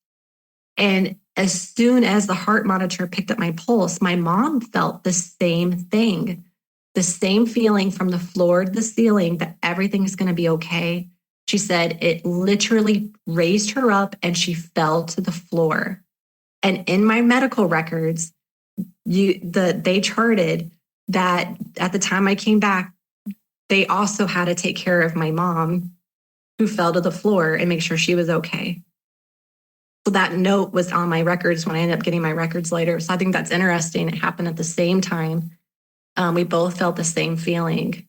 And as soon as the heart monitor picked up my pulse, my mom felt the same thing, the same feeling from the floor to the ceiling that everything's going to be okay. She said it literally raised her up and she fell to the floor. And in my medical records, they charted that at the time I came back, they also had to take care of my mom, who fell to the floor, and make sure she was okay. So that note was on my records when I ended up getting my records later. So I think that's interesting. It happened at the same time. We both felt the same feeling,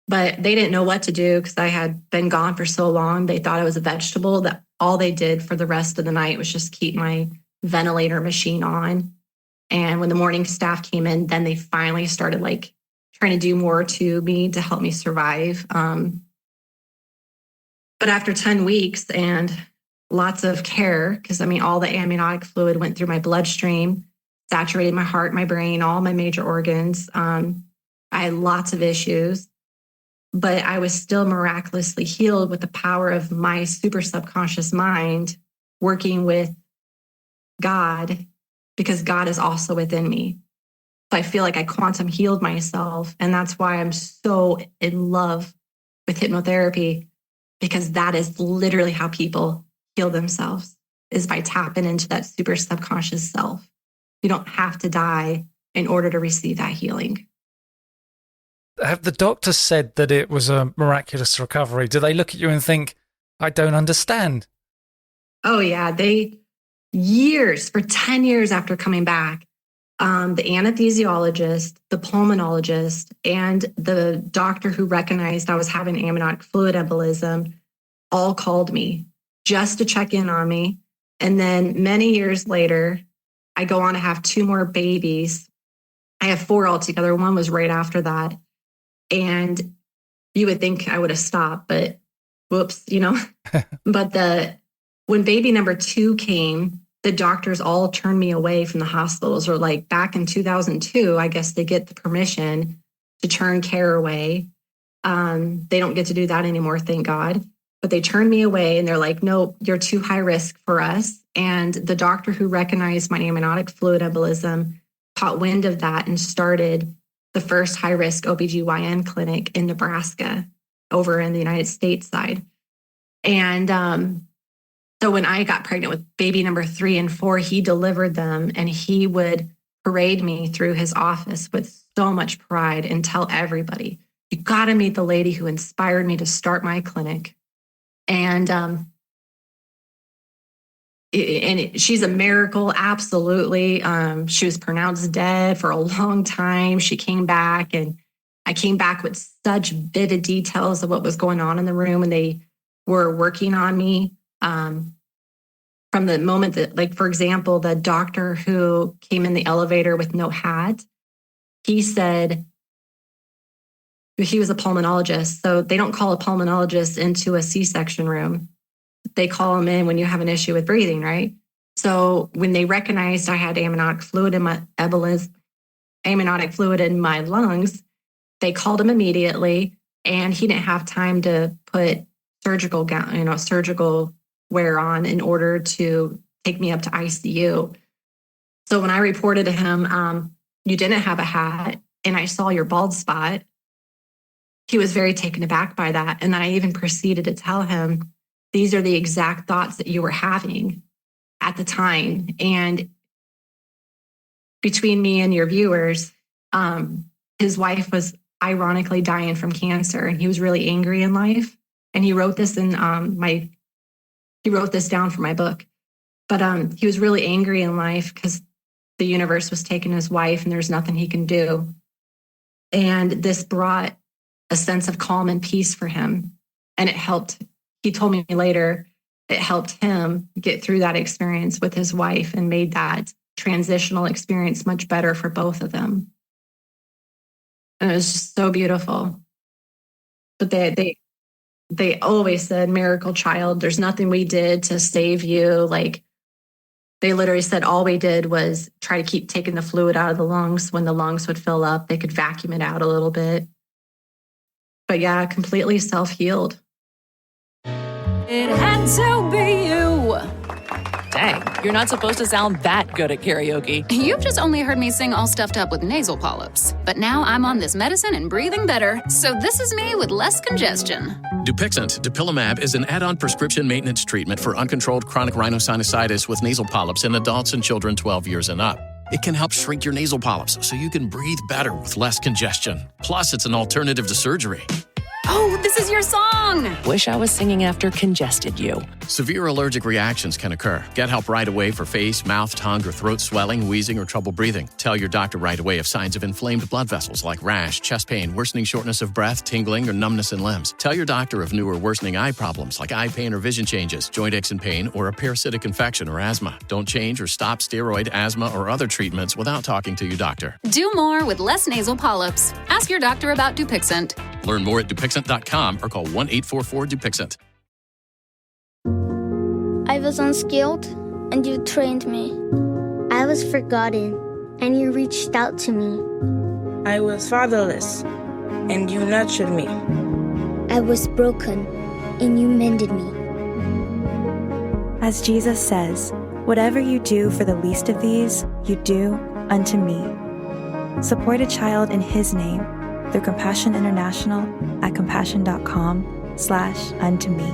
but they didn't know what to do because I had been gone for so long. They thought I was a vegetable, that all they did for the rest of the night was just keep my ventilator machine on. And when the morning staff came in, then they finally started trying to do more to me to help me survive. But after 10 weeks and lots of care, because all the amniotic fluid went through my bloodstream, saturated my heart, my brain, all my major organs. I had lots of issues, but I was still miraculously healed with the power of my super subconscious mind working with God, because God is also within me. So I feel like I quantum healed myself. And that's why I'm so in love with hypnotherapy, because that is literally how people heal themselves, is by tapping into that super subconscious self. You don't have to die in order to receive that healing. Have the doctors said that it was a miraculous recovery? Do they look at you and think, I don't understand? Oh, yeah. For 10 years after coming back, the anesthesiologist, the pulmonologist, and the doctor who recognized I was having amniotic fluid embolism all called me just to check in on me. And then many years later, I go on to have 2 more babies. I have 4 altogether. One was right after that. And you would think I would have stopped, but whoops, But when baby number 2 came, the doctors all turned me away from the hospitals, or like back in 2002, I guess they get the permission to turn care away. They don't get to do that anymore, thank God. But they turned me away and they're like, no, you're too high risk for us. And the doctor who recognized my amniotic fluid embolism caught wind of that and started the first high-risk OBGYN clinic in Nebraska, over in the United States side. And so when I got pregnant with baby number 3 and 4, he delivered them, and he would parade me through his office with so much pride and tell everybody, you got to meet the lady who inspired me to start my clinic. And she's a miracle, absolutely. She was pronounced dead for a long time. She came back, and I came back with such vivid details of what was going on in the room, and they were working on me from the moment that, like, for example, the doctor who came in the elevator with no hat, he said, he was a pulmonologist. So they don't call a pulmonologist into a C-section room. They call them in when you have an issue with breathing, right? So when they recognized I had amniotic fluid in my lungs, they called him immediately, and he didn't have time to put surgical wear on in order to take me up to ICU. So when I reported to him, you didn't have a hat, and I saw your bald spot, he was very taken aback by that. And then I even proceeded to tell him, these are the exact thoughts that you were having at the time. And between me and your viewers, his wife was ironically dying from cancer, and he was really angry in life. And he wrote this in he wrote this down for my book. But he was really angry in life because the universe was taking his wife, and there's nothing he can do. And this brought a sense of calm and peace for him. And it helped. He told me later, it helped him get through that experience with his wife and made that transitional experience much better for both of them. And it was just so beautiful. But they always said, miracle child, there's nothing we did to save you. Like, they literally said all we did was try to keep taking the fluid out of the lungs. When the lungs would fill up, they could vacuum it out a little bit. But yeah, completely self-healed. It had to be you. Dang, you're not supposed to sound that good at karaoke. You've just only heard me sing all stuffed up with nasal polyps. But now I'm on this medicine and breathing better, so this is me with less congestion. Dupixent, dupilumab, is an add-on prescription maintenance treatment for uncontrolled chronic rhinosinusitis with nasal polyps in adults and children 12 years and up. It can help shrink your nasal polyps so you can breathe better with less congestion. Plus, it's an alternative to surgery. Oh, this is your song! Wish I was singing after congested you. Severe allergic reactions can occur. Get help right away for face, mouth, tongue, or throat swelling, wheezing, or trouble breathing. Tell your doctor right away if signs of inflamed blood vessels like rash, chest pain, worsening shortness of breath, tingling, or numbness in limbs. Tell your doctor of new or worsening eye problems like eye pain or vision changes, joint aches and pain, or a parasitic infection or asthma. Don't change or stop steroid, asthma, or other treatments without talking to your doctor. Do more with less nasal polyps. Ask your doctor about Dupixent. Learn more at Dupixent.com or call 1-844-DUPIXENT. I was unskilled, and you trained me. I was forgotten, and you reached out to me. I was fatherless, and you nurtured me. I was broken, and you mended me. As Jesus says, whatever you do for the least of these, you do unto me. Support a child in His name through Compassion International at compassion.com/unto me.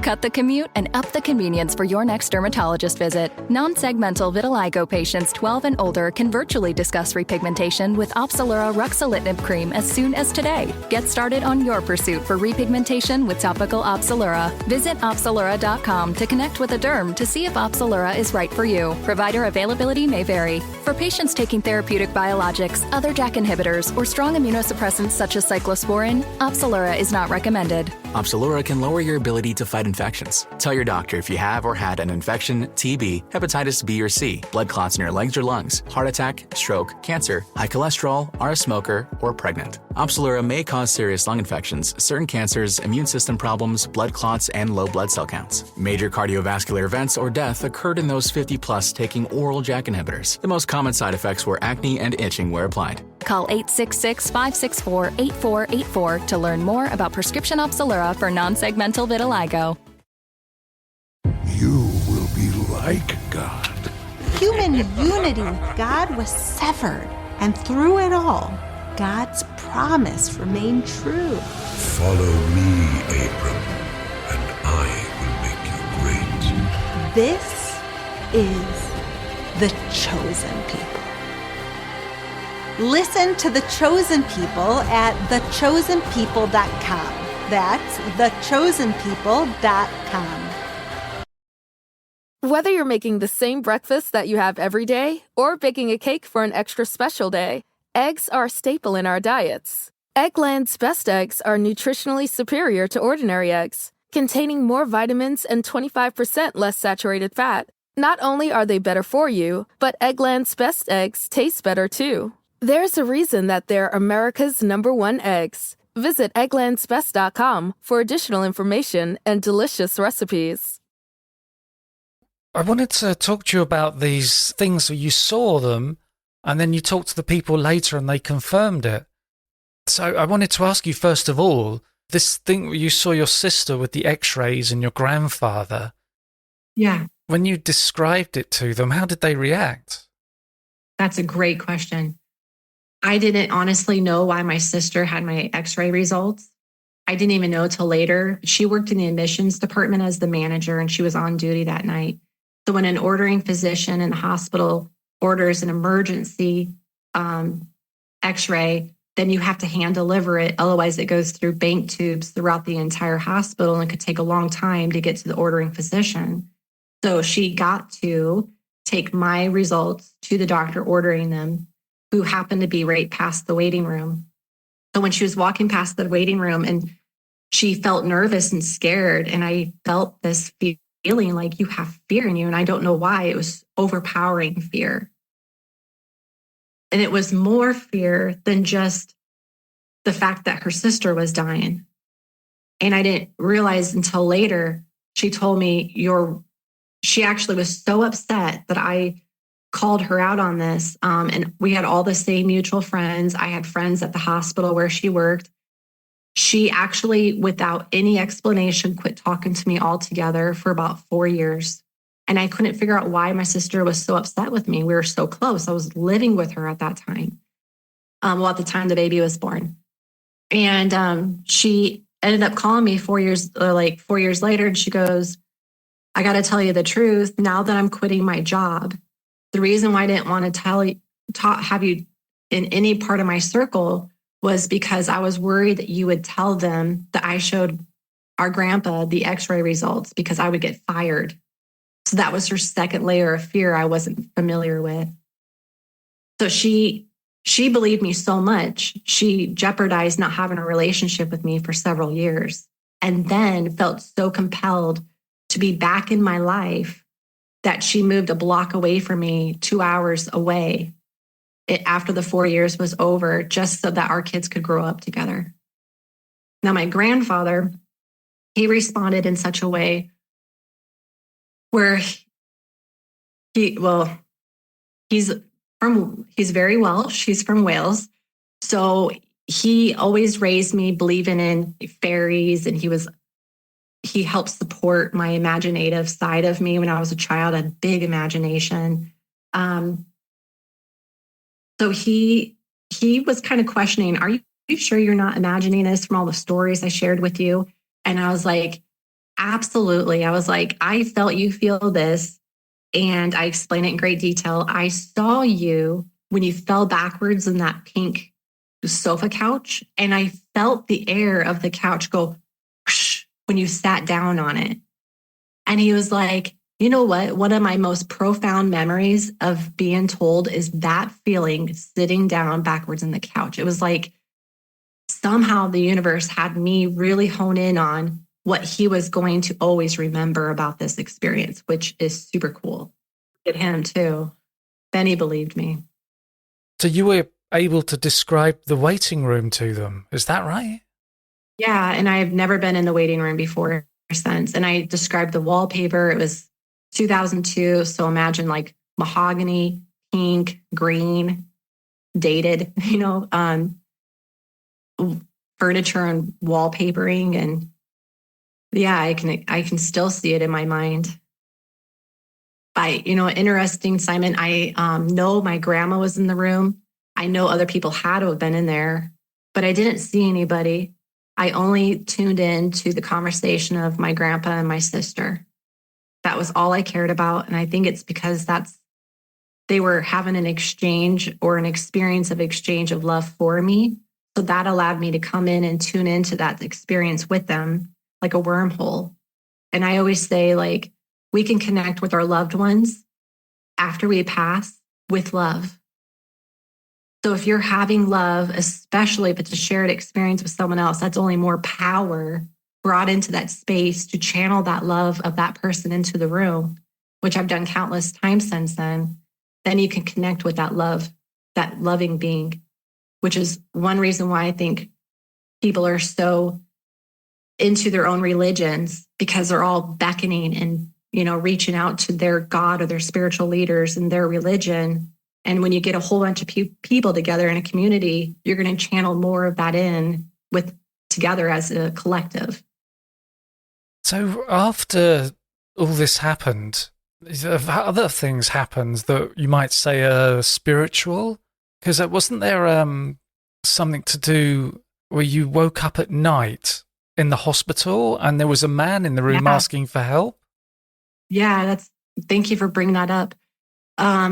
Cut the commute and up the convenience for your next dermatologist visit. Non-segmental vitiligo patients 12 and older can virtually discuss repigmentation with Opzelura ruxolitinib cream as soon as today. Get started on your pursuit for repigmentation with topical Opzelura. Visit Opzelura.com to connect with a derm to see if Opzelura is right for you. Provider availability may vary. For patients taking therapeutic biologics, other JAK inhibitors, or strong immunosuppressants such as cyclosporin, Opzelura is not recommended. Opzelura can lower your ability to fight infections. Tell your doctor if you have or had an infection, TB, hepatitis B or C, blood clots in your legs or lungs, heart attack, stroke, cancer, high cholesterol, are a smoker, or pregnant. Opzelura may cause serious lung infections, certain cancers, immune system problems, blood clots, and low blood cell counts. Major cardiovascular events or death occurred in those 50 plus taking oral JAK inhibitors. The most common side effects were acne and itching where applied. Call 866-564-8484 to learn more about prescription Opzelura for non-segmental vitiligo. You will be like God. Human unity with God was severed, and through it all, God's promise remained true. Follow me, Abram, and I will make you great. This is the chosen people. Listen to The Chosen People at thechosenpeople.com. That's thechosenpeople.com. Whether you're making the same breakfast that you have every day or baking a cake for an extra special day, eggs are a staple in our diets. Eggland's best eggs are nutritionally superior to ordinary eggs, containing more vitamins and 25% less saturated fat. Not only are they better for you, but Eggland's best eggs taste better too. There's a reason that they're America's #1 eggs. Visit egglandsbest.com for additional information and delicious recipes. I wanted to talk to you about these things that you saw them, and then you talked to the people later and they confirmed it. So I wanted to ask you, first of all, this thing where you saw your sister with the x-rays and your grandfather. Yeah. When you described it to them, how did they react? That's a great question. I didn't honestly know why my sister had my x-ray results. I didn't even know till later. She worked in the admissions department as the manager, and she was on duty that night. So when an ordering physician in the hospital orders an emergency x-ray, then you have to hand deliver it. Otherwise, it goes through bank tubes throughout the entire hospital, and it could take a long time to get to the ordering physician. So she got to take my results to the doctor ordering them, who happened to be right past the waiting room. So when she was walking past the waiting room, and she felt nervous and scared, and I felt this feeling like you have fear in you, and I don't know why. It was overpowering fear. And it was more fear than just the fact that her sister was dying. And I didn't realize until later, she told me, she actually was so upset that I called her out on this. And we had all the same mutual friends. I had friends at the hospital where she worked. She actually, without any explanation, quit talking to me altogether for about 4 years. And I couldn't figure out why my sister was so upset with me. We were so close. I was living with her at that time. At the time the baby was born. And she ended up calling me 4 years later. And she goes, I got to tell you the truth. Now that I'm quitting my job, the reason why I didn't want to have you in any part of my circle was because I was worried that you would tell them that I showed our grandpa the x-ray results because I would get fired. So that was her second layer of fear I wasn't familiar with. So she believed me so much, she jeopardized not having a relationship with me for several years, and then felt so compelled to be back in my life that she moved a block away from me, 2 hours away, after the 4 years was over, just so that our kids could grow up together. Now, my grandfather, he responded in such a way where he's very Welsh. He's from Wales. So he always raised me believing in fairies, and he helped support my imaginative side of me when I was a child. I had big imagination. So he was kind of questioning, are you sure you're not imagining this from all the stories I shared with you? And I was like, absolutely. I was like, I felt you feel this. And I explained it in great detail. I saw you when you fell backwards in that pink sofa couch. And I felt the air of the couch go whoosh when you sat down on it. And he was like, you know what? One of my most profound memories of being told is that feeling sitting down backwards in the couch. It was like somehow the universe had me really hone in on what he was going to always remember about this experience, which is super cool. At him too. Then he believed me. So you were able to describe the waiting room to them. Is that right? Yeah. And I've never been in the waiting room before since. And I described the wallpaper. It was 2002. So imagine like mahogany, pink, green, dated, furniture and wallpapering. And yeah, I can still see it in my mind. Interesting, Simon. I know my grandma was in the room. I know other people had to have been in there, but I didn't see anybody. I only tuned in to the conversation of my grandpa and my sister. That was all I cared about. And I think it's because they were having an exchange or an experience of exchange of love for me. So that allowed me to come in and tune into that experience with them like a wormhole. And I always say, like, we can connect with our loved ones after we pass with love. So if you're having love, especially if it's a shared experience with someone else, that's only more power brought into that space to channel that love of that person into the room, which I've done countless times since then. Then you can connect with that love, that loving being, which is one reason why I think people are so into their own religions, because they're all beckoning and, reaching out to their God or their spiritual leaders in their religion. And when you get a whole bunch of people together in a community, you're going to channel more of that in together as a collective. So after all this happened, have other things happened that you might say are spiritual? Because wasn't there something to do where you woke up at night in the hospital and there was a man in the room asking for help? Yeah, thank you for bringing that up.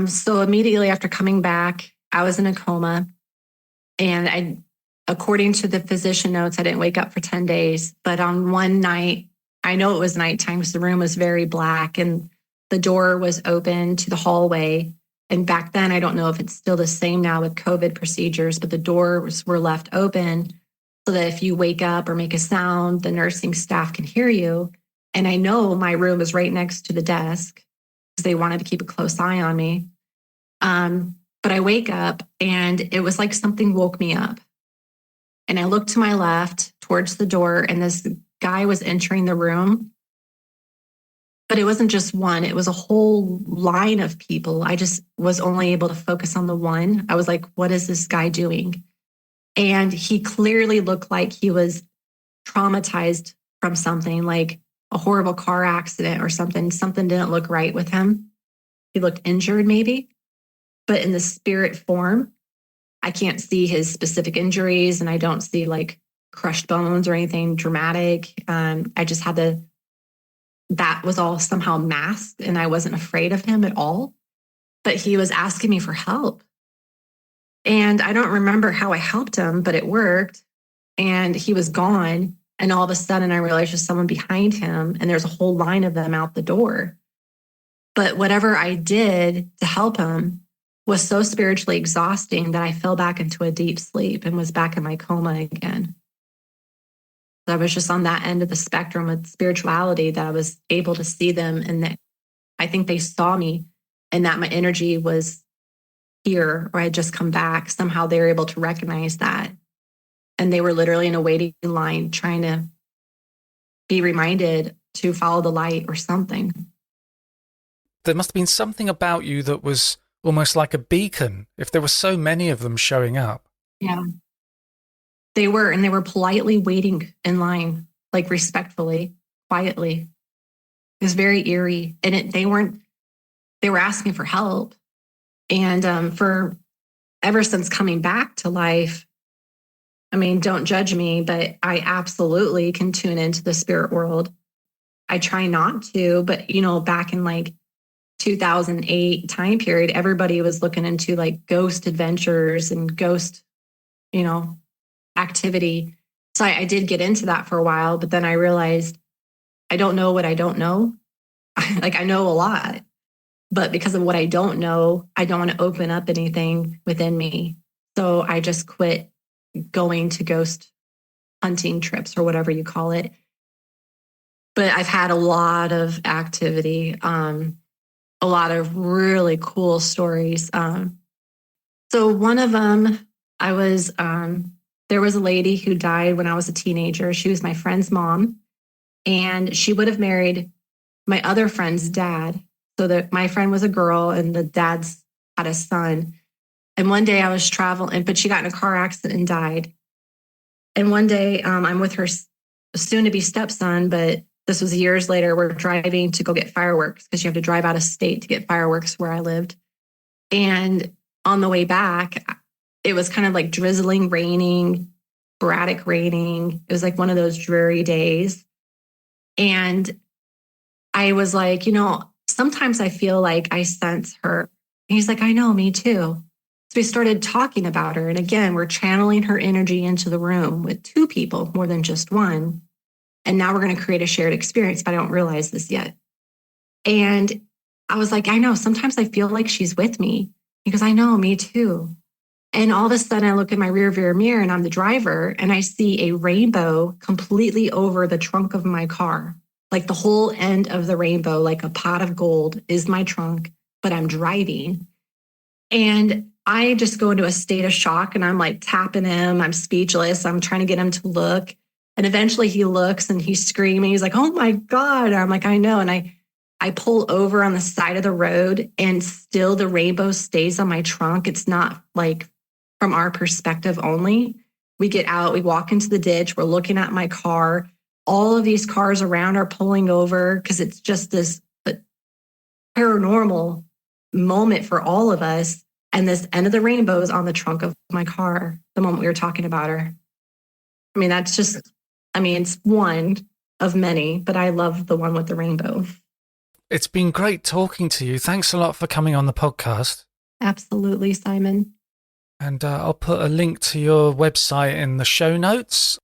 So immediately after coming back, I was in a coma, and according to the physician notes, I didn't wake up for 10 days. But on one night, I know it was nighttime because the room was very black and the door was open to the hallway. And back then, I don't know if it's still the same now with COVID procedures, but the doors were left open so that if you wake up or make a sound, the nursing staff can hear you. And I know my room was right next to the desk because they wanted to keep a close eye on me. But I wake up and it was like something woke me up. And I looked to my left towards the door, and this guy was entering the room. But it wasn't just one, it was a whole line of people. I just was only able to focus on the one. I was like, what is this guy doing? And he clearly looked like he was traumatized from something, like a horrible car accident or something. Something didn't look right with him. He looked injured maybe, but in the spirit form, I can't see his specific injuries, and I don't see like crushed bones or anything dramatic. I just had that was all somehow masked, and I wasn't afraid of him at all. But he was asking me for help. And I don't remember how I helped him, but it worked. And he was gone. And all of a sudden I realized there's someone behind him and there's a whole line of them out the door. But whatever I did to help him was so spiritually exhausting that I fell back into a deep sleep and was back in my coma again. I was just on that end of the spectrum with spirituality that I was able to see them. And that I think they saw me and that my energy was here or I had just come back. Somehow they were able to recognize that. And they were literally in a waiting line trying to be reminded to follow the light or something. There must have been something about you that was almost like a beacon if there were so many of them showing up. Yeah. They were, and they were politely waiting in line, like respectfully, quietly. It was very eerie. And they were asking for help. And for ever since coming back to life, I mean, don't judge me, but I absolutely can tune into the spirit world. I try not to, but back in like 2008 time period, everybody was looking into like ghost adventures and ghost, activity. So I did get into that for a while, but then I realized I don't know what I don't know. Like I know a lot, but because of what I don't know, I don't want to open up anything within me. So I just quit going to ghost hunting trips or whatever you call it. But I've had a lot of activity, a lot of really cool stories. So one of them, there was a lady who died when I was a teenager. She was my friend's mom, and she would have married my other friend's dad. So that my friend was a girl and the dad's had a son. And one day I was traveling, but she got in a car accident and died. And one day I'm with her soon-to-be stepson, but this was years later. We're driving to go get fireworks because you have to drive out of state to get fireworks where I lived. And on the way back, it was kind of like drizzling, raining, sporadic raining. It was like one of those dreary days. And I was like, sometimes I feel like I sense her. And he's like, I know, me too. So we started talking about her. And again, we're channeling her energy into the room with two people more than just one. And now we're going to create a shared experience, but I don't realize this yet. And I was like, I know, sometimes I feel like she's with me. He goes, I know, me too. And all of a sudden I look in my rearview mirror and I'm the driver and I see a rainbow completely over the trunk of my car. Like the whole end of the rainbow, like a pot of gold is my trunk, but I'm driving. And I just go into a state of shock and I'm like tapping him. I'm speechless. I'm trying to get him to look. And eventually he looks and he's screaming. He's like, oh my God. And I'm like, I know. And I pull over on the side of the road and still the rainbow stays on my trunk. It's not like from our perspective only. We get out, we walk into the ditch. We're looking at my car. All of these cars around are pulling over because it's just this paranormal moment for all of us. And this end of the rainbow is on the trunk of my car the moment we were talking about her. I mean, it's one of many, but I love the one with the rainbow. It's been great talking to you. Thanks a lot for coming on the podcast. Absolutely, Simon. And I'll put a link to your website in the show notes.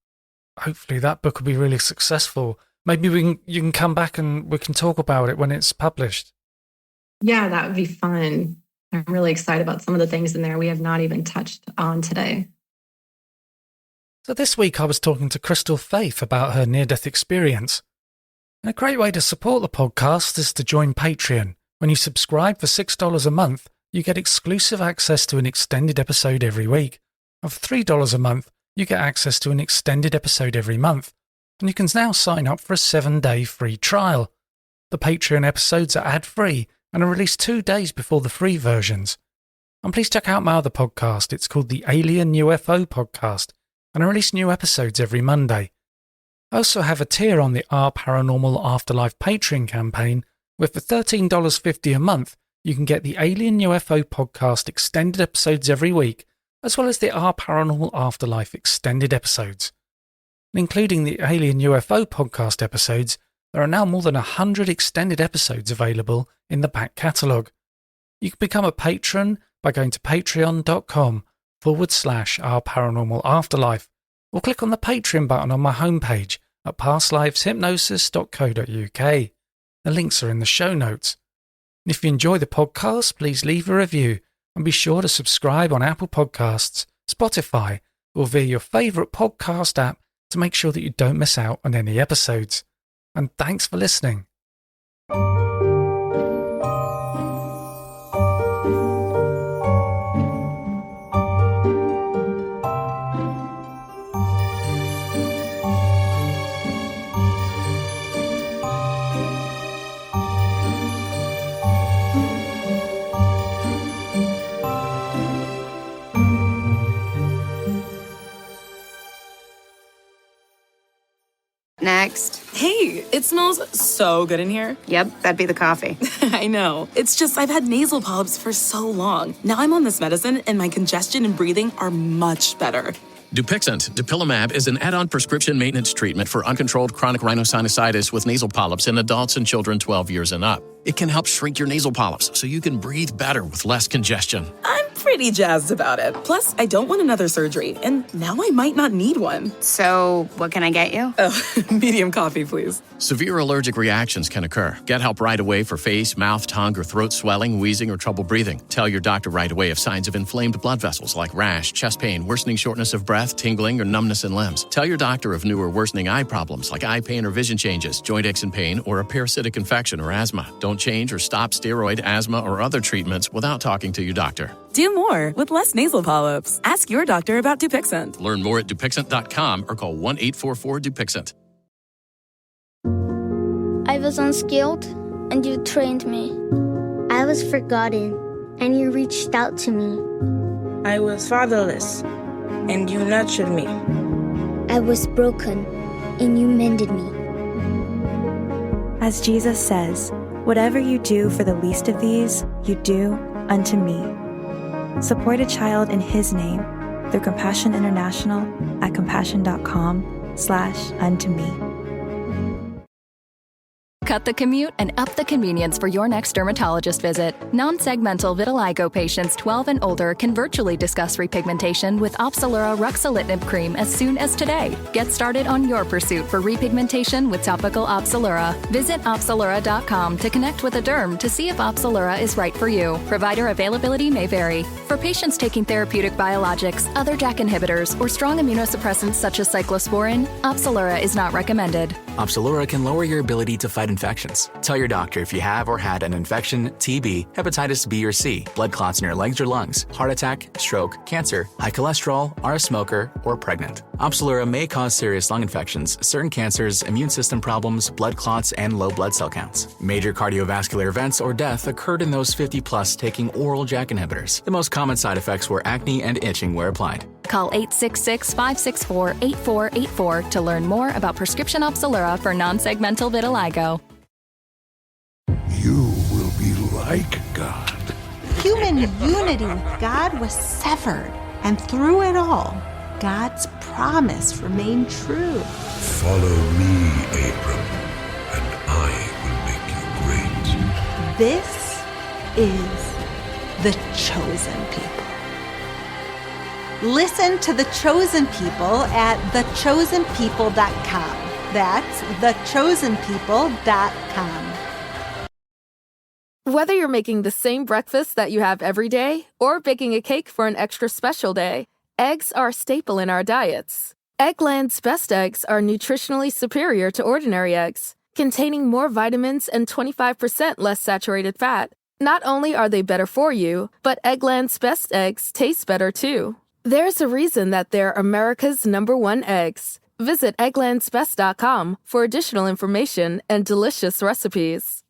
Hopefully that book will be really successful. Maybe you can come back and we can talk about it when it's published. Yeah, that would be fun. I'm really excited about some of the things in there we have not even touched on today. So this week I was talking to Crystal Faith about her near-death experience. And a great way to support the podcast is to join Patreon. When you subscribe for $6 a month, you get exclusive access to an extended episode every week. And for $3 a month, you get access to an extended episode every month. And you can now sign up for a 7-day free trial. The Patreon episodes are ad-free and are released 2 days before the free versions. And please check out my other podcast. It's called the Alien UFO Podcast, and I release new episodes every Monday. I also have a tier on the Our Paranormal Afterlife Patreon campaign, where for $13.50 a month, you can get the Alien UFO Podcast extended episodes every week, as well as the Our Paranormal Afterlife extended episodes. And including the Alien UFO Podcast episodes, there are now more than 100 extended episodes available in the back catalogue. You can become a patron by going to patreon.com Our Paranormal Afterlife, or click on the Patreon button on my homepage at pastliveshypnosis.co.uk. The links are in the show notes. And if you enjoy the podcast, please leave a review and be sure to subscribe on Apple Podcasts, Spotify, or via your favourite podcast app to make sure that you don't miss out on any episodes. And thanks for listening. Next. Hey, it smells so good in here. Yep, that'd be the coffee. I know. It's just I've had nasal polyps for so long. Now I'm on this medicine and my congestion and breathing are much better. Dupixent, dupilumab, is an add-on prescription maintenance treatment for uncontrolled chronic rhinosinusitis with nasal polyps in adults and children 12 years and up. It can help shrink your nasal polyps so you can breathe better with less congestion. I'm pretty jazzed about it. Plus, I don't want another surgery, and now I might not need one. So, what can I get you? Oh, medium coffee, please. Severe allergic reactions can occur. Get help right away for face, mouth, tongue, or throat swelling, wheezing, or trouble breathing. Tell your doctor right away if signs of inflamed blood vessels like rash, chest pain, worsening shortness of breath, tingling, or numbness in limbs. Tell your doctor of new or worsening eye problems like eye pain or vision changes, joint aches and pain, or a parasitic infection or asthma. Don't change or stop steroid, asthma, or other treatments without talking to your doctor. Do more with less nasal polyps. Ask your doctor about Dupixent. Learn more at Dupixent.com or call 1-844-DUPIXENT. I was unskilled, and you trained me. I was forgotten, and you reached out to me. I was fatherless, and you nurtured me. I was broken, and you mended me. As Jesus says, whatever you do for the least of these, you do unto me. Support a child in His name through Compassion International at compassion.com/unto me. Cut the commute and up the convenience for your next dermatologist visit. Non-segmental vitiligo patients 12 and older can virtually discuss repigmentation with Opzelura ruxolitinib cream as soon as today. Get started on your pursuit for repigmentation with topical Opzelura. Visit Opzelura.com to connect with a derm to see if Opzelura is right for you. Provider availability may vary. For patients taking therapeutic biologics, other JAK inhibitors, or strong immunosuppressants such as cyclosporin, Opzelura is not recommended. Opzelura can lower your ability to fight infections. Tell your doctor if you have or had an infection, TB, hepatitis B or C, blood clots in your legs or lungs, heart attack, stroke, cancer, high cholesterol, are a smoker, or pregnant. Opzelura may cause serious lung infections, certain cancers, immune system problems, blood clots, and low blood cell counts. Major cardiovascular events or death occurred in those 50 plus taking oral JAK inhibitors. The most common side effects were acne and itching where applied. Call 866-564-8484 to learn more about prescription Opzelura for non-segmental vitiligo. You will be like God. Human unity with God was severed, and through it all, God's promise remained true. Follow me, Abram, and I will make you great. This is the chosen people. Listen to The Chosen People at thechosenpeople.com. That's thechosenpeople.com. Whether you're making the same breakfast that you have every day or baking a cake for an extra special day, eggs are a staple in our diets. Eggland's best eggs are nutritionally superior to ordinary eggs, containing more vitamins and 25% less saturated fat. Not only are they better for you, but Eggland's best eggs taste better too. There's a reason that they're America's #1 eggs. Visit egglandsbest.com for additional information and delicious recipes.